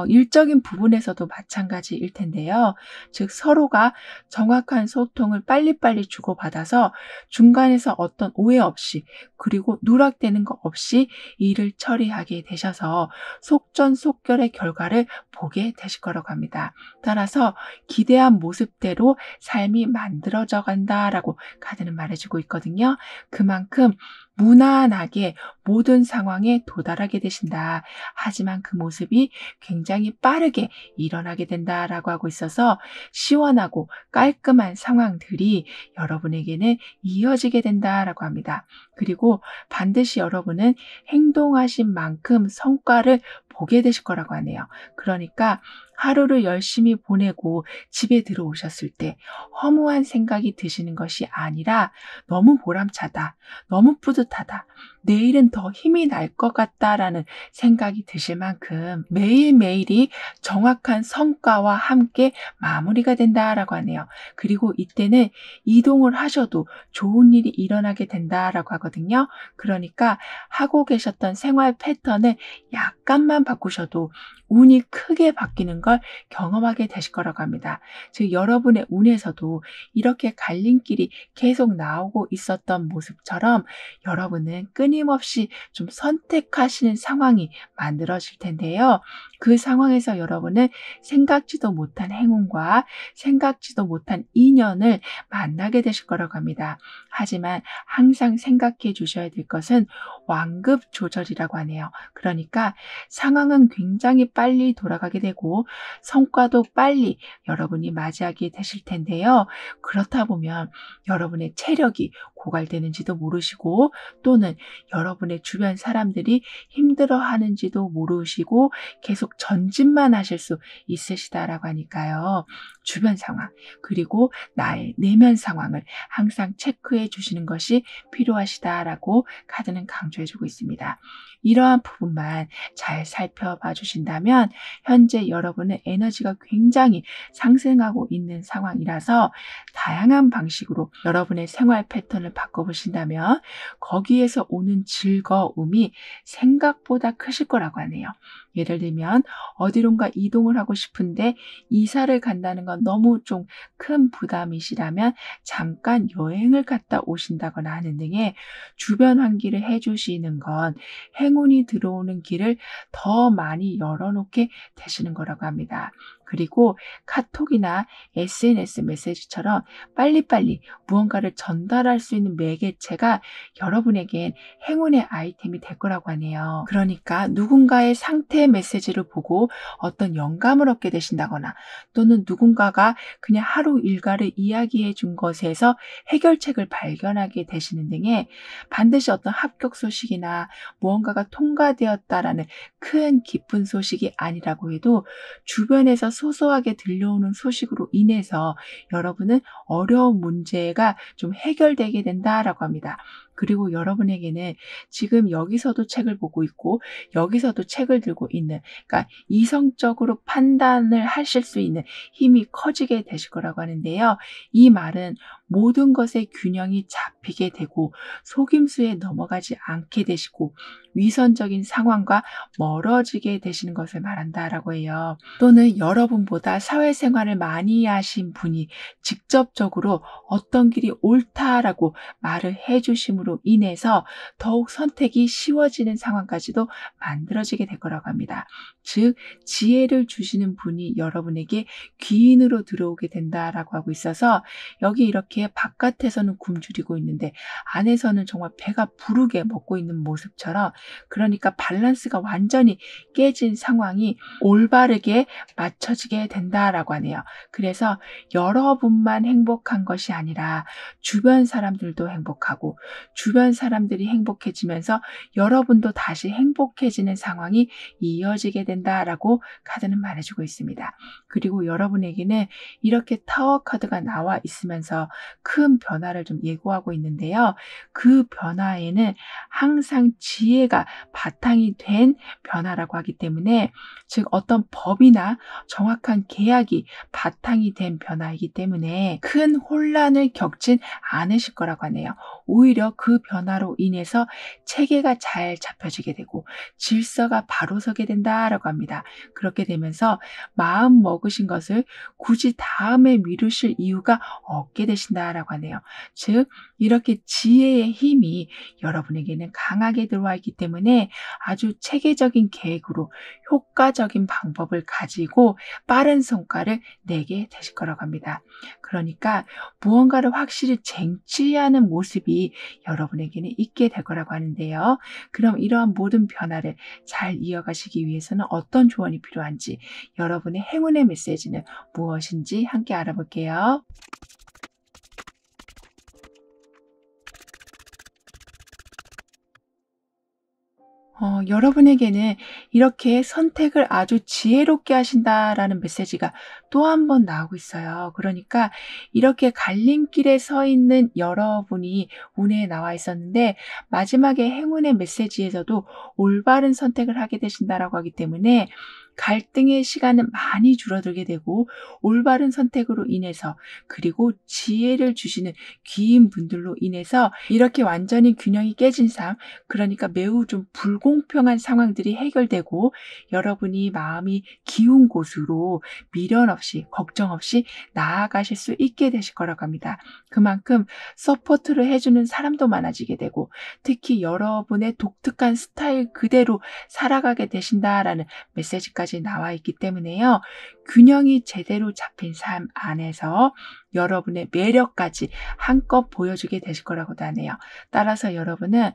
S1: 일적인 부분에서도 마찬가지일 텐데요. 즉 서로가 정확한 소통을 빨리빨리 주고받아서 중간에서 어떤 오해 없이 그리고 누락되는 것 없이 일을 처리하게 되셔서 속전속결의 결과를 보게 되실 거라고 합니다. 따라서 기대한 모습대로 삶이 만들어져 간다라고 카드는 말해주고 있거든요. 그만큼 무난하게 모든 상황에 도달하게 되신다. 하지만 그 모습이 굉장히 빠르게 일어나게 된다라고 하고 있어서 시원하고 깔끔한 상황들이 여러분에게는 이어지게 된다라고 합니다. 그리고 반드시 여러분은 행동하신 만큼 성과를 보게 되실 거라고 하네요. 그러니까 하루를 열심히 보내고 집에 들어오셨을 때 허무한 생각이 드시는 것이 아니라 너무 보람차다, 너무 뿌듯하다, 내일은 더 힘이 날 것 같다라는 생각이 드실 만큼 매일매일이 정확한 성과와 함께 마무리가 된다라고 하네요. 그리고 이때는 이동을 하셔도 좋은 일이 일어나게 된다라고 하거든요. 그러니까 하고 계셨던 생활 패턴을 약간만 바꾸셔도 운이 크게 바뀌는 걸 경험하게 되실 거라고 합니다. 즉 여러분의 운에서도 이렇게 갈림길이 계속 나오고 있었던 모습처럼 여러분은 끊임없이 좀 선택하시는 상황이 만들어질 텐데요. 그 상황에서 여러분은 생각지도 못한 행운과 생각지도 못한 인연을 만나게 되실 거라고 합니다. 하지만 항상 생각해 주셔야 될 것은 완급 조절이라고 하네요. 그러니까 상황은 굉장히 빨리 돌아가게 되고 성과도 빨리 여러분이 맞이하게 되실 텐데요. 그렇다 보면 여러분의 체력이 고갈되는지도 모르시고 또는 여러분의 주변 사람들이 힘들어하는지도 모르시고 계속 전진만 하실 수 있으시다라고 하니까요. 주변 상황 그리고 나의 내면 상황을 항상 체크해 주시는 것이 필요하시다라고 카드는 강조해주고 있습니다. 이러한 부분만 잘 살펴봐 주신다면 현재 여러분의 에너지가 굉장히 상승하고 있는 상황이라서 다양한 방식으로 여러분의 생활 패턴을 바꿔보신다면 거기에서 오는 즐거움이 생각보다 크실 거라고 하네요. 예를 들면 어디론가 이동을 하고 싶은데 이사를 간다는 건 너무 좀 큰 부담이시라면 잠깐 여행을 갔다 오신다거나 하는 등의 주변 환기를 해주시는 건 행운이 들어오는 길을 더 많이 열어놓게 되시는 거라고 합니다. 그리고 카톡이나 SNS 메시지처럼 빨리빨리 무언가를 전달할 수 있는 매개체가 여러분에겐 행운의 아이템이 될 거라고 하네요. 그러니까 누군가의 상태 메시지를 보고 어떤 영감을 얻게 되신다거나 또는 누군가가 그냥 하루 일과를 이야기해 준 것에서 해결책을 발견하게 되시는 등의 반드시 어떤 합격 소식이나 무언가가 통과되었다라는 큰 기쁜 소식이 아니라고 해도 주변에서 소소하게 들려오는 소식으로 인해서 여러분은 어려운 문제가 좀 해결되게 된다라고 합니다. 그리고 여러분에게는 지금 여기서도 책을 보고 있고 여기서도 책을 들고 있는, 그러니까 이성적으로 판단을 하실 수 있는 힘이 커지게 되실 거라고 하는데요. 이 말은 모든 것의 균형이 잡히게 되고 속임수에 넘어가지 않게 되시고 위선적인 상황과 멀어지게 되시는 것을 말한다라고 해요. 또는 여러분보다 사회생활을 많이 하신 분이 직접적으로 어떤 길이 옳다라고 말을 해주심으로 인해서 더욱 선택이 쉬워지는 상황까지도 만들어지게 될 거라고 합니다. 즉 지혜를 주시는 분이 여러분에게 귀인으로 들어오게 된다라고 하고 있어서, 여기 이렇게 바깥에서는 굶주리고 있는데 안에서는 정말 배가 부르게 먹고 있는 모습처럼, 그러니까 밸런스가 완전히 깨진 상황이 올바르게 맞춰지게 된다라고 하네요. 그래서 여러분만 행복한 것이 아니라 주변 사람들도 행복하고 주변 사람들이 행복해지면서 여러분도 다시 행복해지는 상황이 이어지게 된다라고 카드는 말해주고 있습니다. 그리고 여러분에게는 이렇게 타워 카드가 나와 있으면서 큰 변화를 좀 예고하고 있는데요. 그 변화에는 항상 지혜가 바탕이 된 변화라고 하기 때문에, 즉 어떤 법이나 정확한 계약이 바탕이 된 변화이기 때문에 큰 혼란을 겪진 않으실 거라고 하네요. 오히려 그 변화로 인해서 체계가 잘 잡혀지게 되고 질서가 바로 서게 된다라고 합니다. 그렇게 되면서 마음 먹으신 것을 굳이 다음에 미루실 이유가 없게 되신다라고 하네요. 즉 이렇게 지혜의 힘이 여러분에게는 강하게 들어와 있기 때문에 아주 체계적인 계획으로 효과적인 방법을 가지고 빠른 성과를 내게 되실 거라고 합니다. 그러니까 무언가를 확실히 쟁취하는 모습이 여러분에게는 있게 될 거라고 하는데요. 그럼 이러한 모든 변화를 잘 이어가시기 위해서는 어떤 조언이 필요한지, 여러분의 행운의 메시지는 무엇인지 함께 알아볼게요. 여러분에게는 이렇게 선택을 아주 지혜롭게 하신다라는 메시지가 또 한 번 나오고 있어요. 그러니까 이렇게 갈림길에 서 있는 여러분이 운에 나와 있었는데 마지막에 행운의 메시지에서도 올바른 선택을 하게 되신다라고 하기 때문에 갈등의 시간은 많이 줄어들게 되고 올바른 선택으로 인해서, 그리고 지혜를 주시는 귀인 분들로 인해서 이렇게 완전히 균형이 깨진 삶, 그러니까 매우 좀 불공평한 상황들이 해결되고 여러분이 마음이 기운 곳으로 미련 없이 걱정 없이 나아가실 수 있게 되실 거라고 합니다. 그만큼 서포트를 해주는 사람도 많아지게 되고 특히 여러분의 독특한 스타일 그대로 살아가게 되신다라는 메시지까지 나와 있기 때문에요. 균형이 제대로 잡힌 삶 안에서 여러분의 매력까지 한껏 보여주게 되실 거라고도 하네요. 따라서 여러분은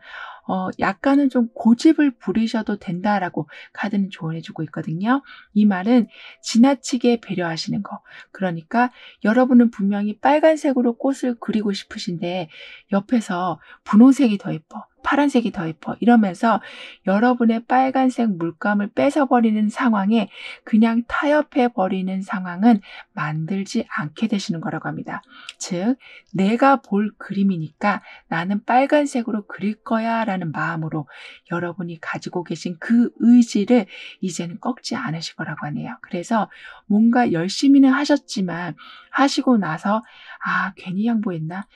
S1: 약간은 좀 고집을 부리셔도 된다라고 카드는 조언해주고 있거든요. 이 말은 지나치게 배려하시는 거. 그러니까 여러분은 분명히 빨간색으로 꽃을 그리고 싶으신데 옆에서 분홍색이 더 예뻐, 파란색이 더 예뻐 이러면서 여러분의 빨간색 물감을 뺏어버리는 상황에 그냥 타협해 버리는 상황은 만들지 않게 되시는 거라고 합니다. 즉 내가 볼 그림이니까 나는 빨간색으로 그릴 거야 라는 마음으로 여러분이 가지고 계신 그 의지를 이제는 꺾지 않으실 거라고 하네요. 그래서 뭔가 열심히는 하셨지만 하시고 나서 괜히 양보했나?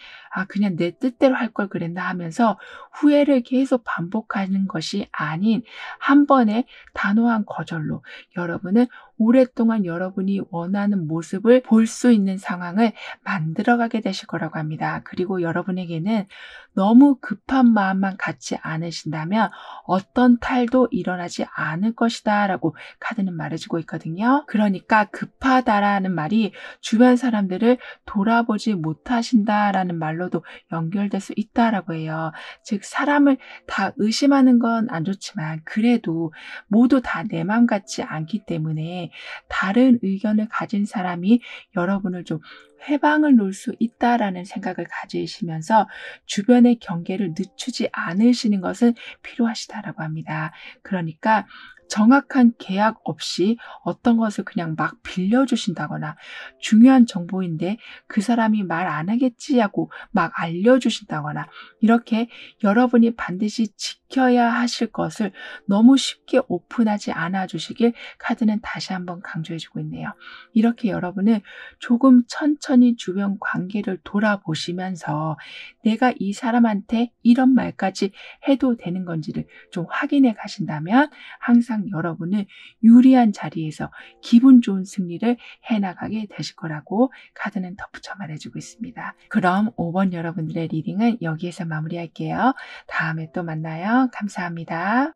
S1: 그냥 내 뜻대로 할 걸 그랬나 하면서 후회를 계속 반복하는 것이 아닌 한 번의 단호한 거절로 여러분은 오랫동안 여러분이 원하는 모습을 볼 수 있는 상황을 만들어가게 되실 거라고 합니다. 그리고 여러분에게는 너무 급한 마음만 갖지 않으신다면 어떤 탈도 일어나지 않을 것이다 라고 카드는 말해주고 있거든요. 그러니까 급하다라는 말이 주변 사람들을 돌아보지 못하신다라는 말로도 연결될 수 있다라고 해요. 즉 사람을 다 의심하는 건 안 좋지만 그래도 모두 다 내 맘 같지 않기 때문에 다른 의견을 가진 사람이 여러분을 좀 회방을 놓을 수 있다라는 생각을 가지시면서 주변의 경계를 늦추지 않으시는 것은 필요하시다라고 합니다. 그러니까 정확한 계약 없이 어떤 것을 그냥 막 빌려주신다거나 중요한 정보인데 그 사람이 말 안 하겠지 하고 막 알려주신다거나 이렇게 여러분이 반드시 지켜야 하실 것을 너무 쉽게 오픈하지 않아 주시길 카드는 다시 한번 강조해 주고 있네요. 이렇게 여러분은 조금 천천히 주변 관계를 돌아보시면서 내가 이 사람한테 이런 말까지 해도 되는 건지를 좀 확인해 가신다면 항상 여러분은 유리한 자리에서 기분 좋은 승리를 해나가게 되실 거라고 카드는 덧붙여 말해주고 있습니다. 그럼 5번 여러분들의 리딩은 여기에서 마무리할게요. 다음에 또 만나요. 감사합니다.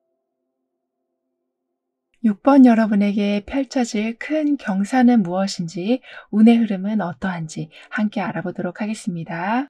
S1: 6번 여러분에게 펼쳐질 큰 경사는 무엇인지, 운의 흐름은 어떠한지 함께 알아보도록 하겠습니다.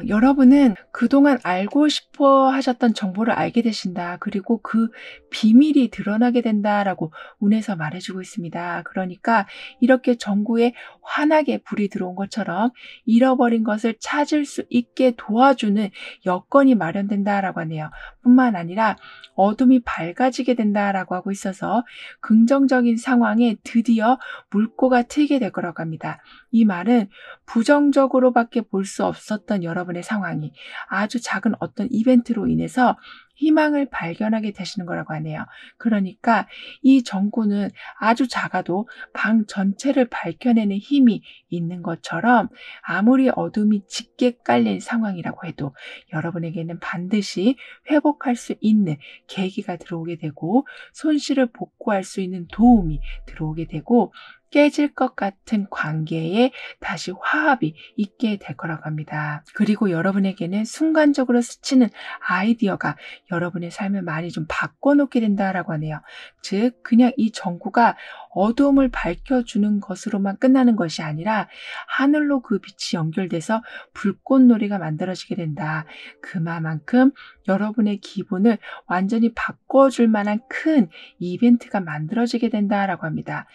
S1: 여러분은 그동안 알고 싶어 하셨던 정보를 알게 되신다. 그리고 그 비밀이 드러나게 된다라고 운에서 말해주고 있습니다. 그러니까 이렇게 전구에 환하게 불이 들어온 것처럼 잃어버린 것을 찾을 수 있게 도와주는 여건이 마련된다라고 하네요. 뿐만 아니라 어둠이 밝아지게 된다라고 하고 있어서 긍정적인 상황에 드디어 물꼬가 트이게 될 거라고 합니다. 이 말은 부정적으로밖에 볼 수 없었던 여러분의 상황이 아주 작은 어떤 이벤트로 인해서 희망을 발견하게 되시는 거라고 하네요. 그러니까 이 전구는 아주 작아도 방 전체를 밝혀내는 힘이 있는 것처럼 아무리 어둠이 짙게 깔린 상황이라고 해도 여러분에게는 반드시 회복할 수 있는 계기가 들어오게 되고 손실을 복구할 수 있는 도움이 들어오게 되고 깨질 것 같은 관계에 다시 화합이 있게 될 거라고 합니다. 그리고 여러분에게는 순간적으로 스치는 아이디어가 여러분의 삶을 많이 좀 바꿔놓게 된다라고 하네요. 즉 그냥 이 전구가 어두움을 밝혀주는 것으로만 끝나는 것이 아니라 하늘로 그 빛이 연결돼서 불꽃놀이가 만들어지게 된다. 그만큼 여러분의 기분을 완전히 바꿔줄 만한 큰 이벤트가 만들어지게 된다라고 합니다.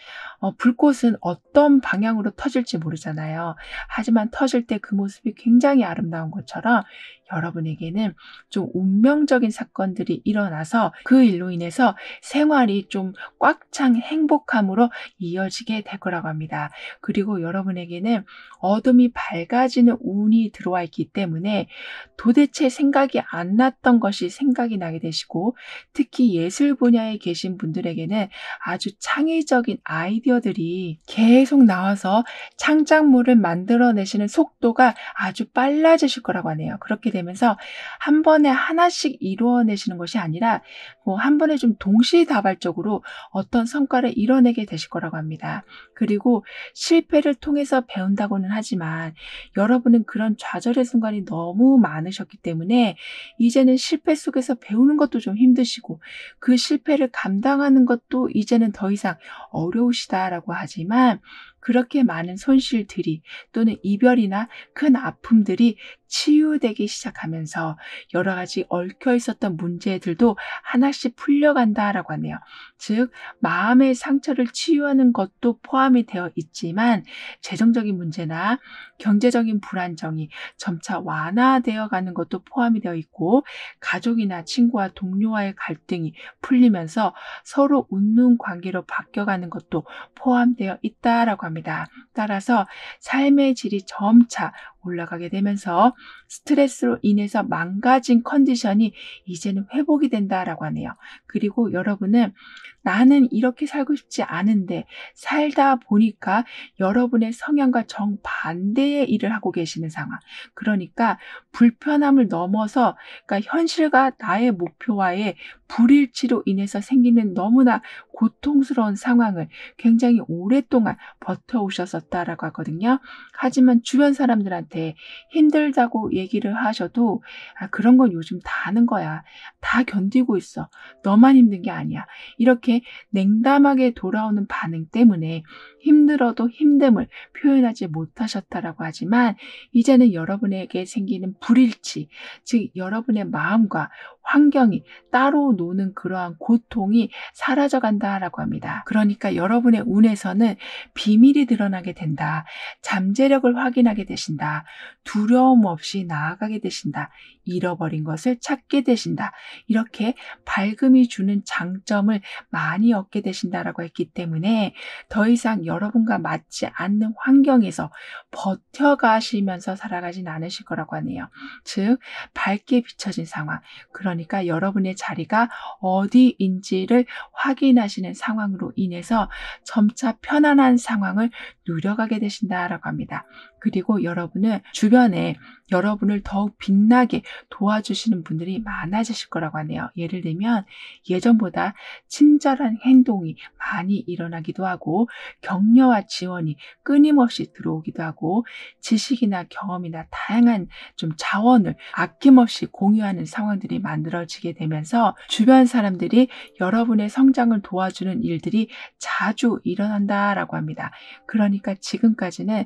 S1: 불꽃은 어떤 방향으로 터질지 모르잖아요. 하지만 터질 때 그 모습이 굉장히 아름다운 것처럼 여러분에게는 좀 운명적인 사건들이 일어나서 그 일로 인해서 생활이 좀 꽉 찬 행복함으로 이어지게 될 거라고 합니다. 그리고 여러분에게는 어둠이 밝아지는 운이 들어와 있기 때문에 도대체 생각이 안 났던 것이 생각이 나게 되시고 특히 예술 분야에 계신 분들에게는 아주 창의적인 아이디어들이 계속 나와서 창작물을 만들어내시는 속도가 아주 빨라지실 거라고 하네요. 그렇게 되면서 한 번에 하나씩 이루어내시는 것이 아니라 한 번에 좀 동시다발적으로 어떤 성과를 이뤄내게 되실 거라고 합니다. 그리고 실패를 통해서 배운다고는 하지만 여러분은 그런 좌절의 순간이 너무 많으셨기 때문에 이제는 실패 속에서 배우는 것도 좀 힘드시고 그 실패를 감당하는 것도 이제는 더 이상 어려우시다라고 하지만 그렇게 많은 손실들이 또는 이별이나 큰 아픔들이 치유되기 시작하면서 여러 가지 얽혀 있었던 문제들도 하나씩 풀려간다라고 하네요. 즉 마음의 상처를 치유하는 것도 포함이 되어 있지만 재정적인 문제나 경제적인 불안정이 점차 완화되어 가는 것도 포함이 되어 있고 가족이나 친구와 동료와의 갈등이 풀리면서 서로 웃는 관계로 바뀌어가는 것도 포함되어 있다라고 합니다. 따라서 삶의 질이 점차 올라가게 되면서 스트레스로 인해서 망가진 컨디션이 이제는 회복이 된다라고 하네요. 그리고 여러분은 나는 이렇게 살고 싶지 않은데 살다 보니까 여러분의 성향과 정반대의 일을 하고 계시는 상황. 그러니까 불편함을 넘어서 그러니까 현실과 나의 목표와의 불일치로 인해서 생기는 너무나 고통스러운 상황을 굉장히 오랫동안 버텨오셨었다라고 하거든요. 하지만 주변 사람들한테 힘들다고 얘기를 하셔도 그런 건 요즘 다 하는 거야. 다 견디고 있어. 너만 힘든 게 아니야. 이렇게 냉담하게 돌아오는 반응 때문에 힘들어도 힘듦을 표현하지 못하셨다라고 하지만 이제는 여러분에게 생기는 불일치, 즉 여러분의 마음과 환경이 따로 노는 그러한 고통이 사라져 간다라고 합니다. 그러니까 여러분의 운에서는 비밀이 드러나게 된다. 잠재력을 확인하게 되신다. 두려움 없이 나아가게 되신다. 잃어버린 것을 찾게 되신다. 이렇게 밝음이 주는 장점을 많이 얻게 되신다라고 했기 때문에 더 이상 여러분과 맞지 않는 환경에서 버텨가시면서 살아가진 않으실 거라고 하네요. 즉 밝게 비춰진 상황, 그러니까 여러분의 자리가 어디인지를 확인하시는 상황으로 인해서 점차 편안한 상황을 누려가게 되신다라고 합니다. 그리고 여러분은 주변에 여러분을 더욱 빛나게 도와주시는 분들이 많아지실 거라고 하네요. 예를 들면 예전보다 친절한 행동이 많이 일어나기도 하고 격려와 지원이 끊임없이 들어오기도 하고 지식이나 경험이나 다양한 좀 자원을 아낌없이 공유하는 상황들이 만들어지게 되면서 주변 사람들이 여러분의 성장을 도와주는 일들이 자주 일어난다라고 합니다. 그러니까 지금까지는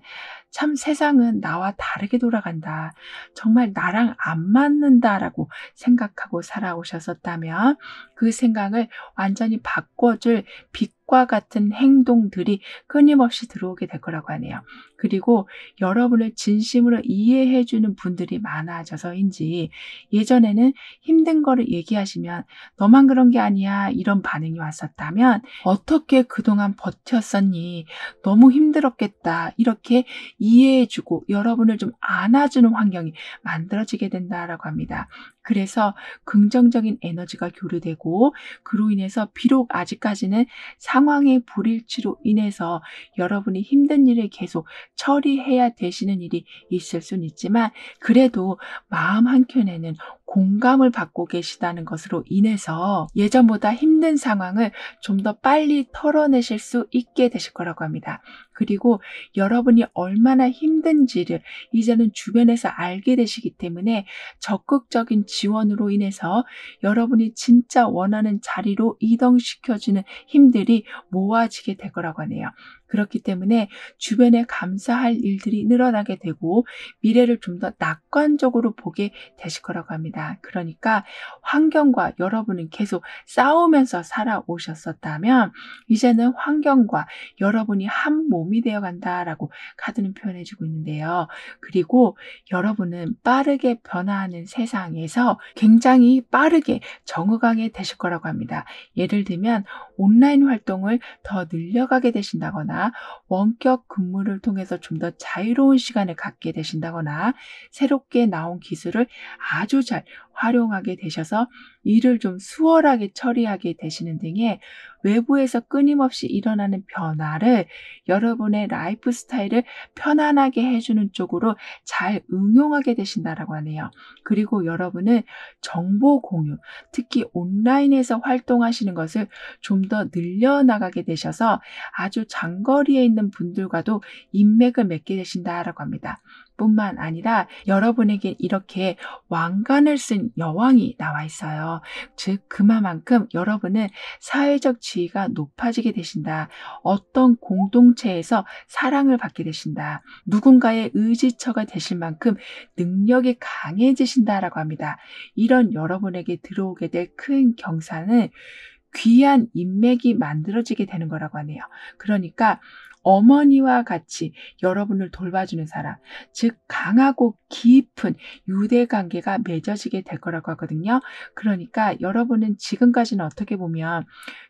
S1: 참 세상은 나와 다르게 돌아간다. 정말 나랑 안 맞는다라고 생각하고 살아오셨었다면 그 생각을 완전히 바꿔줄 빛과 같은 행동들이 끊임없이 들어오게 될 거라고 하네요. 그리고 여러분을 진심으로 이해해주는 분들이 많아져서인지 예전에는 힘든 거를 얘기하시면 너만 그런 게 아니야 이런 반응이 왔었다면 어떻게 그동안 버텼었니? 너무 힘들었겠다. 이렇게 이해해주고 여러분을 좀 안아주는 환경이 만들어지게 된다라고 합니다. 그래서 긍정적인 에너지가 교류되고 그로 인해서 비록 아직까지는 상황의 불일치로 인해서 여러분이 힘든 일을 계속 처리해야 되시는 일이 있을 수는 있지만 그래도 마음 한켠에는 공감을 받고 계시다는 것으로 인해서 예전보다 힘든 상황을 좀 더 빨리 털어내실 수 있게 되실 거라고 합니다. 그리고 여러분이 얼마나 힘든지를 이제는 주변에서 알게 되시기 때문에 적극적인 지원으로 인해서 여러분이 진짜 원하는 자리로 이동시켜주는 힘들이 모아지게 될 거라고 하네요. 그렇기 때문에 주변에 감사할 일들이 늘어나게 되고 미래를 좀 더 낙관적으로 보게 되실 거라고 합니다. 그러니까 환경과 여러분은 계속 싸우면서 살아오셨었다면 이제는 환경과 여러분이 한 몸이 되어 간다라고 카드는 표현해주고 있는데요. 그리고 여러분은 빠르게 변화하는 세상에서 굉장히 빠르게 정의강해 되실 거라고 합니다. 예를 들면 온라인 활동을 더 늘려가게 되신다거나 원격 근무를 통해서 좀 더 자유로운 시간을 갖게 되신다거나 새롭게 나온 기술을 아주 잘 활용하게 되셔서 일을 좀 수월하게 처리하게 되시는 등의 외부에서 끊임없이 일어나는 변화를 여러분의 라이프 스타일을 편안하게 해주는 쪽으로 잘 응용하게 되신다라고 하네요. 그리고 여러분은 정보 공유, 특히 온라인에서 활동하시는 것을 좀 더 늘려나가게 되셔서 아주 장거리에 있는 분들과도 인맥을 맺게 되신다라고 합니다. 뿐만 아니라 여러분에게 이렇게 왕관을 쓴 여왕이 나와 있어요. 즉 그만큼 여러분은 사회적 지위가 높아지게 되신다. 어떤 공동체에서 사랑을 받게 되신다. 누군가의 의지처가 되실 만큼 능력이 강해지신다라고 합니다. 이런 여러분에게 들어오게 될 큰 경사는 귀한 인맥이 만들어지게 되는 거라고 하네요. 그러니까 어머니와 같이 여러분을 돌봐주는 사람, 즉 강하고 깊은 유대 관계가 맺어지게 될 거라고 하거든요. 그러니까 여러분은 지금까지는 어떻게 보면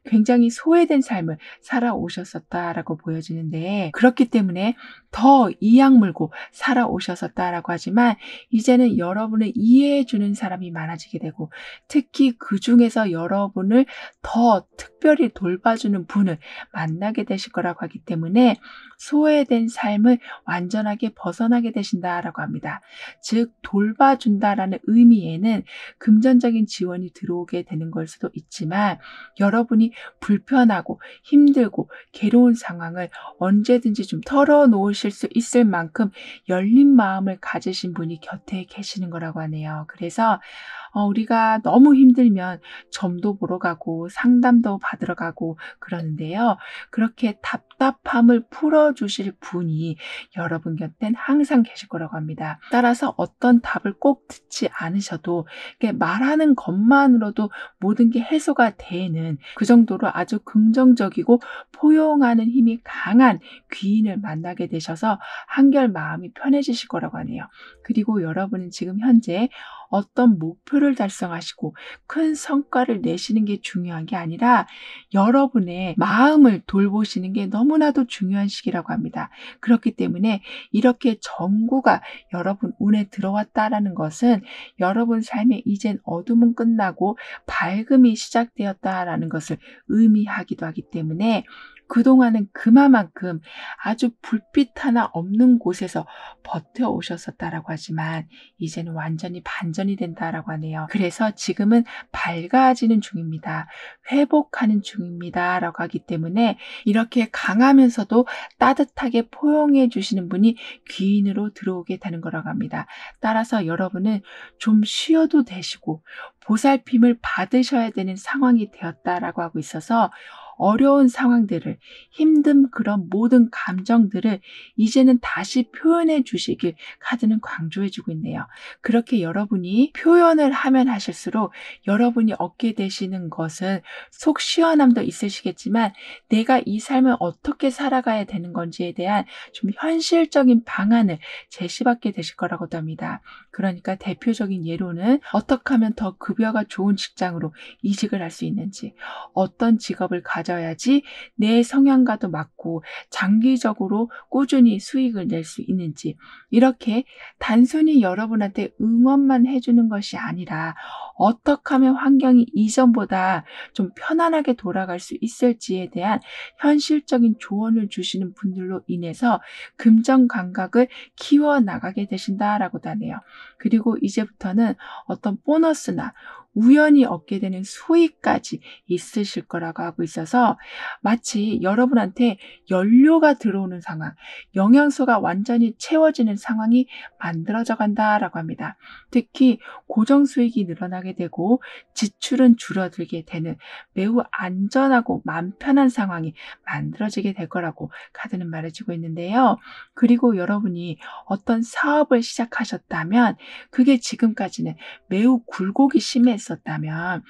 S1: 굉장히 소외된 삶을 살아오셨었다라고 보여지는데 그렇기 때문에 더 이악 물고 살아오셨었다라고 하지만 이제는 여러분을 이해해주는 사람이 많아지게 되고 특히 그 중에서 여러분을 더 특별히 돌봐주는 분을 만나게 되실 거라고 하기 때문에 소외된 삶을 완전하게 벗어나게 되신다라고 합니다. 즉 돌봐준다라는 의미에는 금전적인 지원이 들어오게 되는 걸 수도 있지만 여러분이 불편하고 힘들고 괴로운 상황을 언제든지 좀 털어놓으실 수 있을 만큼 열린 마음을 가지신 분이 곁에 계시는 거라고 하네요. 그래서 우리가 너무 힘들면 점도 보러 가고 상담도 받으러 가고 그러는데요. 그렇게 답답함을 풀어주실 분이 여러분 곁엔 항상 계실 거라고 합니다. 따라서 어떤 답을 꼭 듣지 않으셔도 이렇게 말하는 것만으로도 모든 게 해소가 되는 그 정도로 아주 긍정적이고 포용하는 힘이 강한 귀인을 만나게 되셔서 한결 마음이 편해지실 거라고 하네요. 그리고 여러분은 지금 현재 어떤 목표를 달성하시고 큰 성과를 내시는 게 중요한 게 아니라 여러분의 마음을 돌보시는 게 너무나도 중요한 시기라고 합니다. 그렇기 때문에 이렇게 정구가 여러분 운에 들어왔다라는 것은 여러분 삶에 이젠 어둠은 끝나고 밝음이 시작되었다라는 것을 의미하기도 하기 때문에 그동안은 그만큼 아주 불빛 하나 없는 곳에서 버텨오셨었다라고 하지만 이제는 완전히 반전이 된다라고 하네요. 그래서 지금은 밝아지는 중입니다. 회복하는 중입니다라고 하기 때문에 이렇게 강하면서도 따뜻하게 포용해 주시는 분이 귀인으로 들어오게 되는 거라고 합니다. 따라서 여러분은 좀 쉬어도 되시고 보살핌을 받으셔야 되는 상황이 되었다라고 하고 있어서 어려운 상황들을 힘든 그런 모든 감정들을 이제는 다시 표현해 주시길 카드는 강조해 주고 있네요. 그렇게 여러분이 표현을 하면 하실수록 여러분이 얻게 되시는 것은 속 시원함도 있으시겠지만 내가 이 삶을 어떻게 살아가야 되는 건지에 대한 좀 현실적인 방안을 제시받게 되실 거라고도 합니다. 그러니까 대표적인 예로는 어떻게 하면 더 급여가 좋은 직장으로 이직을 할 수 있는지, 어떤 직업을 가져야지 내 성향과도 맞고 장기적으로 꾸준히 수익을 낼 수 있는지, 이렇게 단순히 여러분한테 응원만 해주는 것이 아니라 어떻게 하면 환경이 이전보다 좀 편안하게 돌아갈 수 있을지에 대한 현실적인 조언을 주시는 분들로 인해서 금전 감각을 키워나가게 되신다라고도 하네요. 그리고 이제부터는 어떤 보너스나 우연히 얻게 되는 수익까지 있으실 거라고 하고 있어서 마치 여러분한테 연료가 들어오는 상황, 영양소가 완전히 채워지는 상황이 만들어져 간다라고 합니다. 특히 고정 수익이 늘어나게 되고 지출은 줄어들게 되는 매우 안전하고 맘 편한 상황이 만들어지게 될 거라고 카드는 말해주고 있는데요. 그리고 여러분이 어떤 사업을 시작하셨다면 그게 지금까지는 매우 굴곡이 심했었다면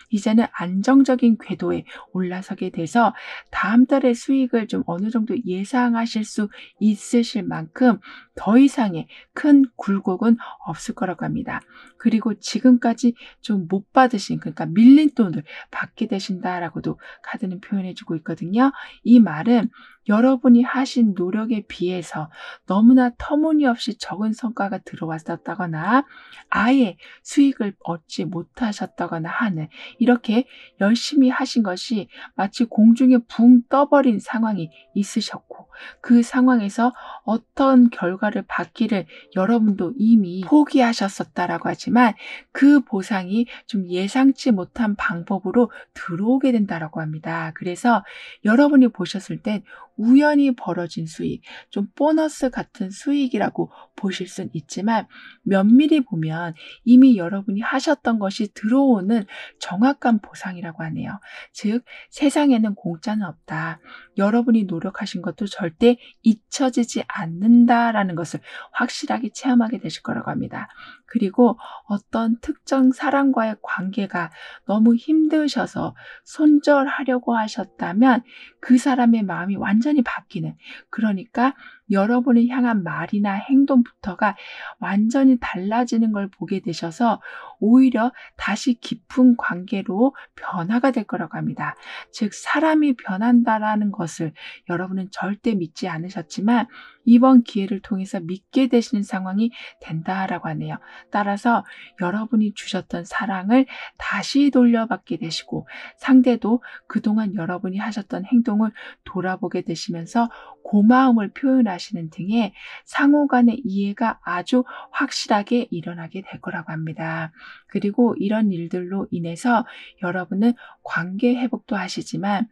S1: 이제는 안정적인 궤도에 올라서게 돼서 다음 달의 수익을 좀 어느 정도 예상하실 수 있으실 만큼 더 이상의 큰 굴곡은 없을 거라고 합니다. 그리고 지금까지 좀 못 받으신, 그러니까 밀린 돈을 받게 되신다라고도 카드는 표현해주고 있거든요. 이 말은 여러분이 하신 노력에 비해서 너무나 터무니없이 적은 성과가 들어왔었다거나 아예 수익을 얻지 못하셨다거나 하는, 이렇게 열심히 하신 것이 마치 공중에 붕 떠버린 상황이 있으셨고 그 상황에서 어떤 결과를 받기를 여러분도 이미 포기하셨었다라고 하지만 그 보상이 좀 예상치 못한 방법으로 들어오게 된다라고 합니다. 그래서 여러분이 보셨을 땐 우연히 벌어진 수익, 좀 보너스 같은 수익이라고 보실 순 있지만 면밀히 보면 이미 여러분이 하셨던 것이 들어오는 정확한 보상이라고 하네요. 즉 세상에는 공짜는 없다. 여러분이 노력하신 것도 절대 잊혀지지 않는다라는 것을 확실하게 체험하게 되실 거라고 합니다. 그리고 어떤 특정 사람과의 관계가 너무 힘드셔서 손절하려고 하셨다면 그 사람의 마음이 완전히 바뀌는, 그러니까 여러분을 향한 말이나 행동부터가 완전히 달라지는 걸 보게 되셔서 오히려 다시 깊은 관계로 변화가 될 거라고 합니다. 즉 사람이 변한다라는 것을 여러분은 절대 믿지 않으셨지만 이번 기회를 통해서 믿게 되시는 상황이 된다라고 하네요. 따라서 여러분이 주셨던 사랑을 다시 돌려받게 되시고 상대도 그동안 여러분이 하셨던 행동을 돌아보게 되시면서 고마움을 표현하시는 등의 상호 간의 이해가 아주 확실하게 일어나게 될 거라고 합니다. 그리고 이런 일들로 인해서 여러분은 관계 회복도 하시지만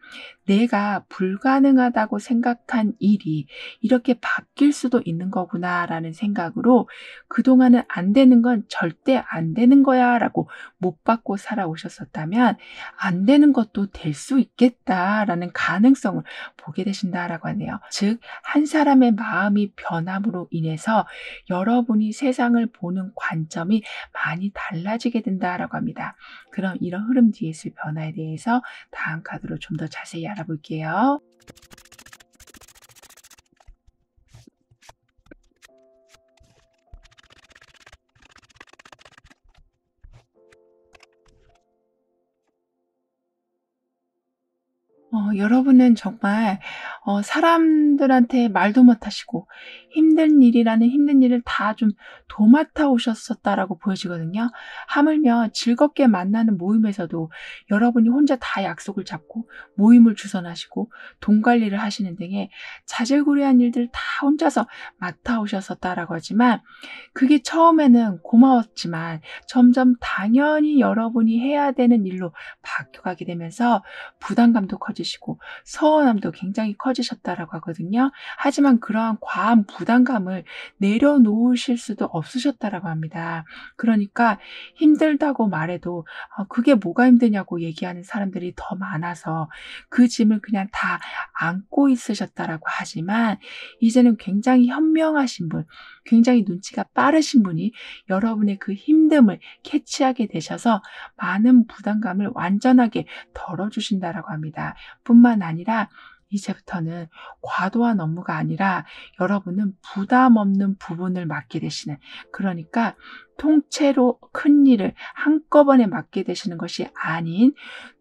S1: 내가 불가능하다고 생각한 일이 이렇게 바뀔 수도 있는 거구나라는 생각으로 '그동안은 안 되는 건 절대 안 되는 거야.'라고 못 받고 살아오셨었다면 '안 되는 것도 될 수 있겠다.'라는 가능성을 보게 되신다라고 하네요. 즉 한 사람의 마음이 변함으로 인해서 여러분이 세상을 보는 관점이 많이 달라지게 된다라고 합니다. 그럼 이런 흐름 뒤에 있을 변화에 대해서 다음 카드로 좀 더 자세히 알아볼게요. 여러분은 정말 사람들한테 말도 못하시고 힘든 일이라는 힘든 일을 다 좀 도맡아 오셨었다라고 보여지거든요. 하물며 즐겁게 만나는 모임에서도 여러분이 혼자 다 약속을 잡고 모임을 주선하시고 돈 관리를 하시는 등의 자질구레한 일들을 다 혼자서 맡아 오셨었다라고 하지만 그게 처음에는 고마웠지만 점점 당연히 여러분이 해야 되는 일로 바뀌어가게 되면서 부담감도 커지시고 서운함도 굉장히 커지셨다라고 하거든요. 하지만 그러한 과한 부담감을 내려놓으실 수도 없으셨다라고 합니다. 그러니까 힘들다고 말해도 그게 뭐가 힘드냐고 얘기하는 사람들이 더 많아서 그 짐을 그냥 다 안고 있으셨다라고 하지만 이제는 굉장히 현명하신 분, 굉장히 눈치가 빠르신 분이 여러분의 그 힘듦을 캐치하게 되셔서 많은 부담감을 완전하게 덜어주신다라고 합니다. 뿐만 아니라 이제부터는 과도한 업무가 아니라 여러분은 부담 없는 부분을 맡게 되시는, 그러니까 통째로 큰 일을 한꺼번에 맡게 되시는 것이 아닌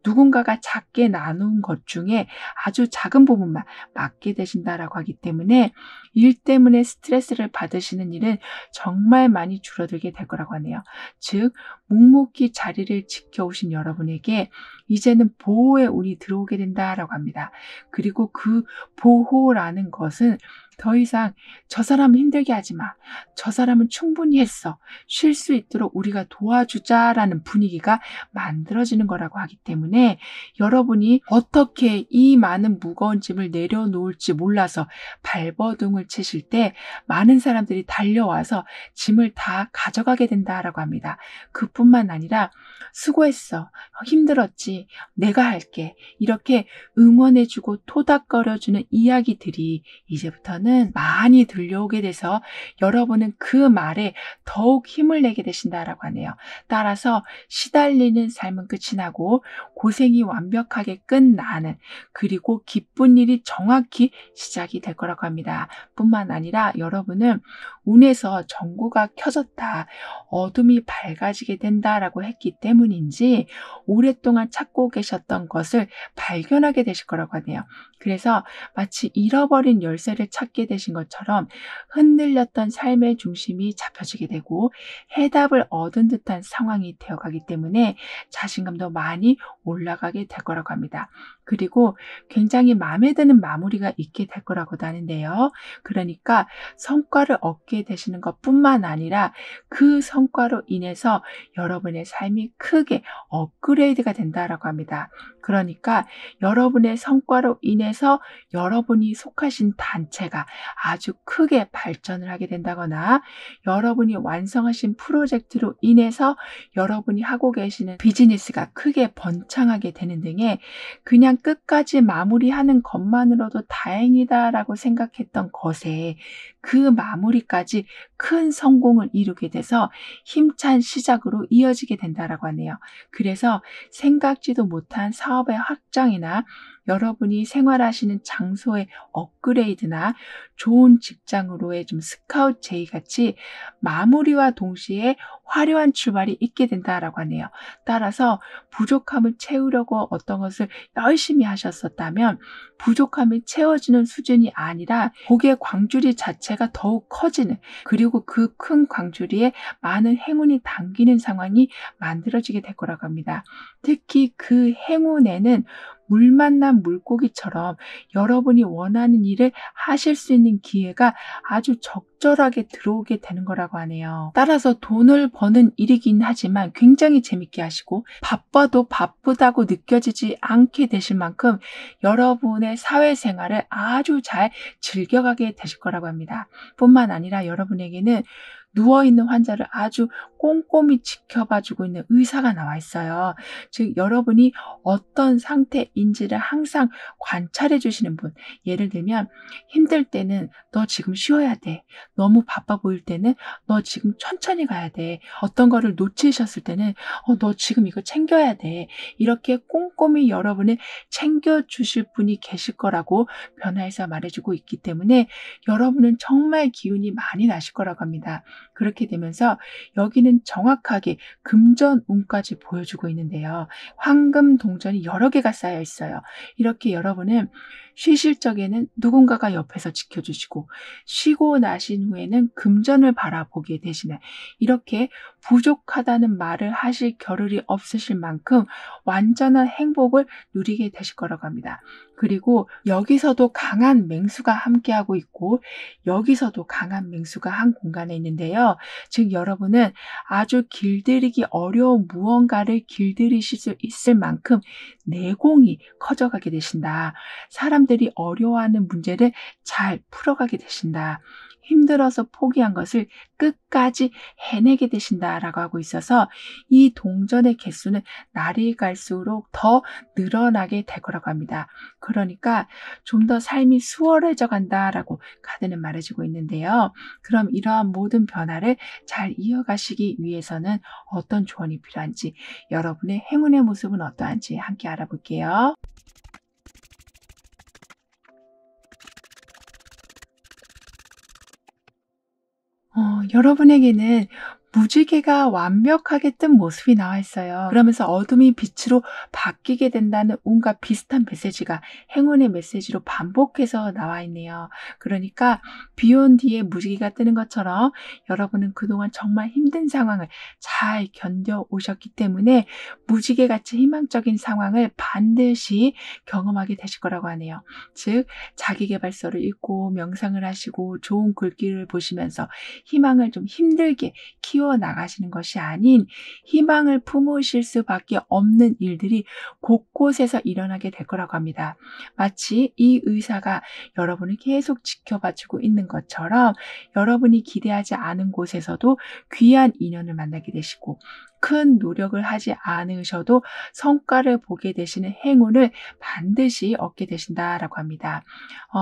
S1: 누군가가 작게 나눈 것 중에 아주 작은 부분만 맡게 되신다라고 하기 때문에 일 때문에 스트레스를 받으시는 일은 정말 많이 줄어들게 될 거라고 하네요. 즉 묵묵히 자리를 지켜오신 여러분에게 이제는 보호의 운이 들어오게 된다라고 합니다. 그리고 그 보호라는 것은 더 이상 저 사람 힘들게 하지 마. 저 사람은 충분히 했어. 쉴 수 있도록 우리가 도와주자라는 분위기가 만들어지는 거라고 하기 때문에 여러분이 어떻게 이 많은 무거운 짐을 내려놓을지 몰라서 발버둥을 치실 때 많은 사람들이 달려와서 짐을 다 가져가게 된다라고 합니다. 그뿐만 아니라 수고했어. 힘들었지. 내가 할게. 이렇게 응원해주고 토닥거려주는 이야기들이 이제부터는 많이 들려오게 돼서 여러분은 그 말에 더욱 힘을 내게 되신다라고 하네요. 따라서 시달리는 삶은 끝이 나고 고생이 완벽하게 끝나는, 그리고 기쁜 일이 정확히 시작이 될 거라고 합니다. 뿐만 아니라 여러분은 운에서 전구가 켜졌다, 어둠이 밝아지게 된다라고 했기 때문인지 오랫동안 찾고 계셨던 것을 발견하게 되실 거라고 하네요. 그래서 마치 잃어버린 열쇠를 찾게 되신 것처럼 흔들렸던 삶의 중심이 잡혀지게 되고 해답을 얻은 듯한 상황이 되어가기 때문에 자신감도 많이 올라가게 될 거라고 합니다. 그리고 굉장히 마음에 드는 마무리가 있게 될 거라고도 하는데요. 그러니까 성과를 얻게 되시는 것뿐만 아니라 그 성과로 인해서 여러분의 삶이 크게 업그레이드가 된다라고 합니다. 그러니까 여러분의 성과로 인해서 여러분이 속하신 단체가 아주 크게 발전을 하게 된다거나 여러분이 완성하신 프로젝트로 인해서 여러분이 하고 계시는 비즈니스가 크게 번창하게 되는 등의 그냥 끝까지 마무리하는 것만으로도 다행이다라고 생각했던 것에 그 마무리까지 큰 성공을 이루게 돼서 힘찬 시작으로 이어지게 된다라고 하네요. 그래서 생각지도 못한 사업의 확장이나 여러분이 생활하시는 장소의 업그레이드나 좋은 직장으로의 좀 스카우트 제의 같이 마무리와 동시에 화려한 출발이 있게 된다라고 하네요. 따라서 부족함을 채우려고 어떤 것을 열심히 하셨었다면 부족함이 채워지는 수준이 아니라 고개 광주리 자체가 더욱 커지는, 그리고 그 큰 광주리에 많은 행운이 담기는 상황이 만들어지게 될 거라고 합니다. 특히 그 행운에는 물 만난 물고기처럼 여러분이 원하는 일을 하실 수 있는 기회가 아주 적절하게 들어오게 되는 거라고 하네요. 따라서 돈을 버는 일이긴 하지만 굉장히 재밌게 하시고 바빠도 바쁘다고 느껴지지 않게 되실 만큼 여러분의 사회생활을 아주 잘 즐겨가게 되실 거라고 합니다. 뿐만 아니라 여러분에게는 누워있는 환자를 아주 꼼꼼히 지켜봐주고 있는 의사가 나와 있어요. 즉 여러분이 어떤 상태인지를 항상 관찰해 주시는 분. 예를 들면 힘들 때는 너 지금 쉬어야 돼. 너무 바빠 보일 때는 너 지금 천천히 가야 돼. 어떤 거를 놓치셨을 때는 너 지금 이거 챙겨야 돼. 이렇게 꼼꼼히 여러분을 챙겨주실 분이 계실 거라고 변화해서 말해주고 있기 때문에 여러분은 정말 기운이 많이 나실 거라고 합니다. 그렇게 되면서 여기는 정확하게 금전운까지 보여주고 있는데요. 황금 동전이 여러 개가 쌓여 있어요. 이렇게 여러분은 쉬실 적에는 누군가가 옆에서 지켜주시고 쉬고 나신 후에는 금전을 바라보게 되시는 이렇게 부족하다는 말을 하실 겨를이 없으실 만큼 완전한 행복을 누리게 되실 거라고 합니다. 그리고 여기서도 강한 맹수가 함께하고 있고 여기서도 강한 맹수가 한 공간에 있는데요. 즉 여러분은 아주 길들이기 어려운 무언가를 길들이실 수 있을 만큼 내공이 커져가게 되신다. 사람들이 어려워하는 문제를 잘 풀어가게 되신다. 힘들어서 포기한 것을 끝까지 해내게 되신다라고 하고 있어서 이 동전의 개수는 날이 갈수록 더 늘어나게 될 거라고 합니다. 그러니까 좀 더 삶이 수월해져 간다라고 카드는 말해주고 있는데요. 그럼 이러한 모든 변화를 잘 이어가시기 위해서는 어떤 조언이 필요한지, 여러분의 행운의 모습은 어떠한지 함께 알아볼게요. 여러분에게는 무지개가 완벽하게 뜬 모습이 나와 있어요. 그러면서 어둠이 빛으로 바뀌게 된다는 운과 비슷한 메시지가 행운의 메시지로 반복해서 나와 있네요. 그러니까 비 온 뒤에 무지개가 뜨는 것처럼 여러분은 그동안 정말 힘든 상황을 잘 견뎌 오셨기 때문에 무지개같이 희망적인 상황을 반드시 경험하게 되실 거라고 하네요. 즉 자기계발서를 읽고 명상을 하시고 좋은 글귀를 보시면서 희망을 좀 힘들게 키워나가시는 것이 아닌 희망을 품으실 수밖에 없는 일들이 곳곳에서 일어나게 될 거라고 합니다. 마치 이 의사가 여러분을 계속 지켜봐주고 있는 것처럼 여러분이 기대하지 않은 곳에서도 귀한 인연을 만나게 되시고 큰 노력을 하지 않으셔도 성과를 보게 되시는 행운을 반드시 얻게 되신다라고 합니다.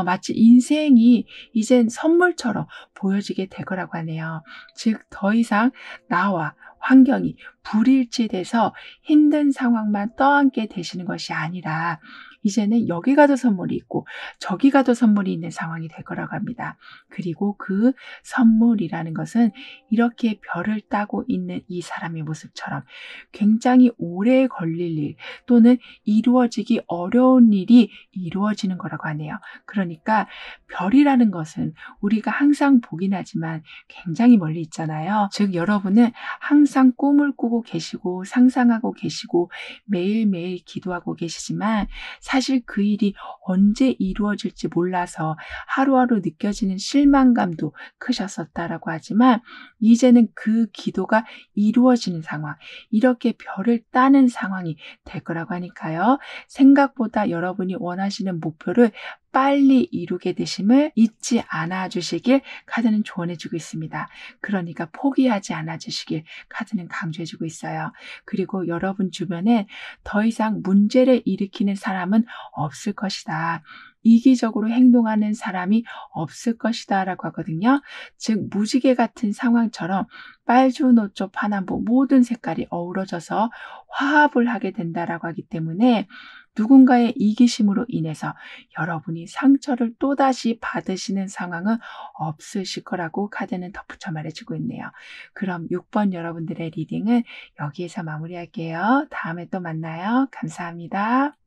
S1: 마치 인생이 이젠 선물처럼 보여지게 될 거라고 하네요. 즉, 더 이상 나와 환경이 불일치돼서 힘든 상황만 떠안게 되시는 것이 아니라 이제는 여기 가도 선물이 있고 저기 가도 선물이 있는 상황이 될 거라고 합니다. 그리고 그 선물이라는 것은 이렇게 별을 따고 있는 이 사람의 모습처럼 굉장히 오래 걸릴 일 또는 이루어지기 어려운 일이 이루어지는 거라고 하네요. 그러니까 별이라는 것은 우리가 항상 보긴 하지만 굉장히 멀리 있잖아요. 즉 여러분은 항상 꿈을 꾸고 계시고 상상하고 계시고 매일매일 기도하고 계시지만 사실 그 일이 언제 이루어질지 몰라서 하루하루 느껴지는 실망감도 크셨었다라고 하지만 이제는 그 기도가 이루어지는 상황, 이렇게 별을 따는 상황이 될 거라고 하니까요. 생각보다 여러분이 원하시는 목표를 빨리 이루게 되심을 잊지 않아 주시길 카드는 조언해 주고 있습니다. 그러니까 포기하지 않아 주시길 카드는 강조해 주고 있어요. 그리고 여러분 주변에 더 이상 문제를 일으키는 사람은 없을 것이다. 이기적으로 행동하는 사람이 없을 것이다 라고 하거든요. 즉 무지개 같은 상황처럼 빨주노초 파남보 모든 색깔이 어우러져서 화합을 하게 된다라고 하기 때문에 누군가의 이기심으로 인해서 여러분이 상처를 또다시 받으시는 상황은 없으실 거라고 카드는 덧붙여 말해주고 있네요. 그럼 6번 여러분들의 리딩은 여기에서 마무리할게요. 다음에 또 만나요. 감사합니다.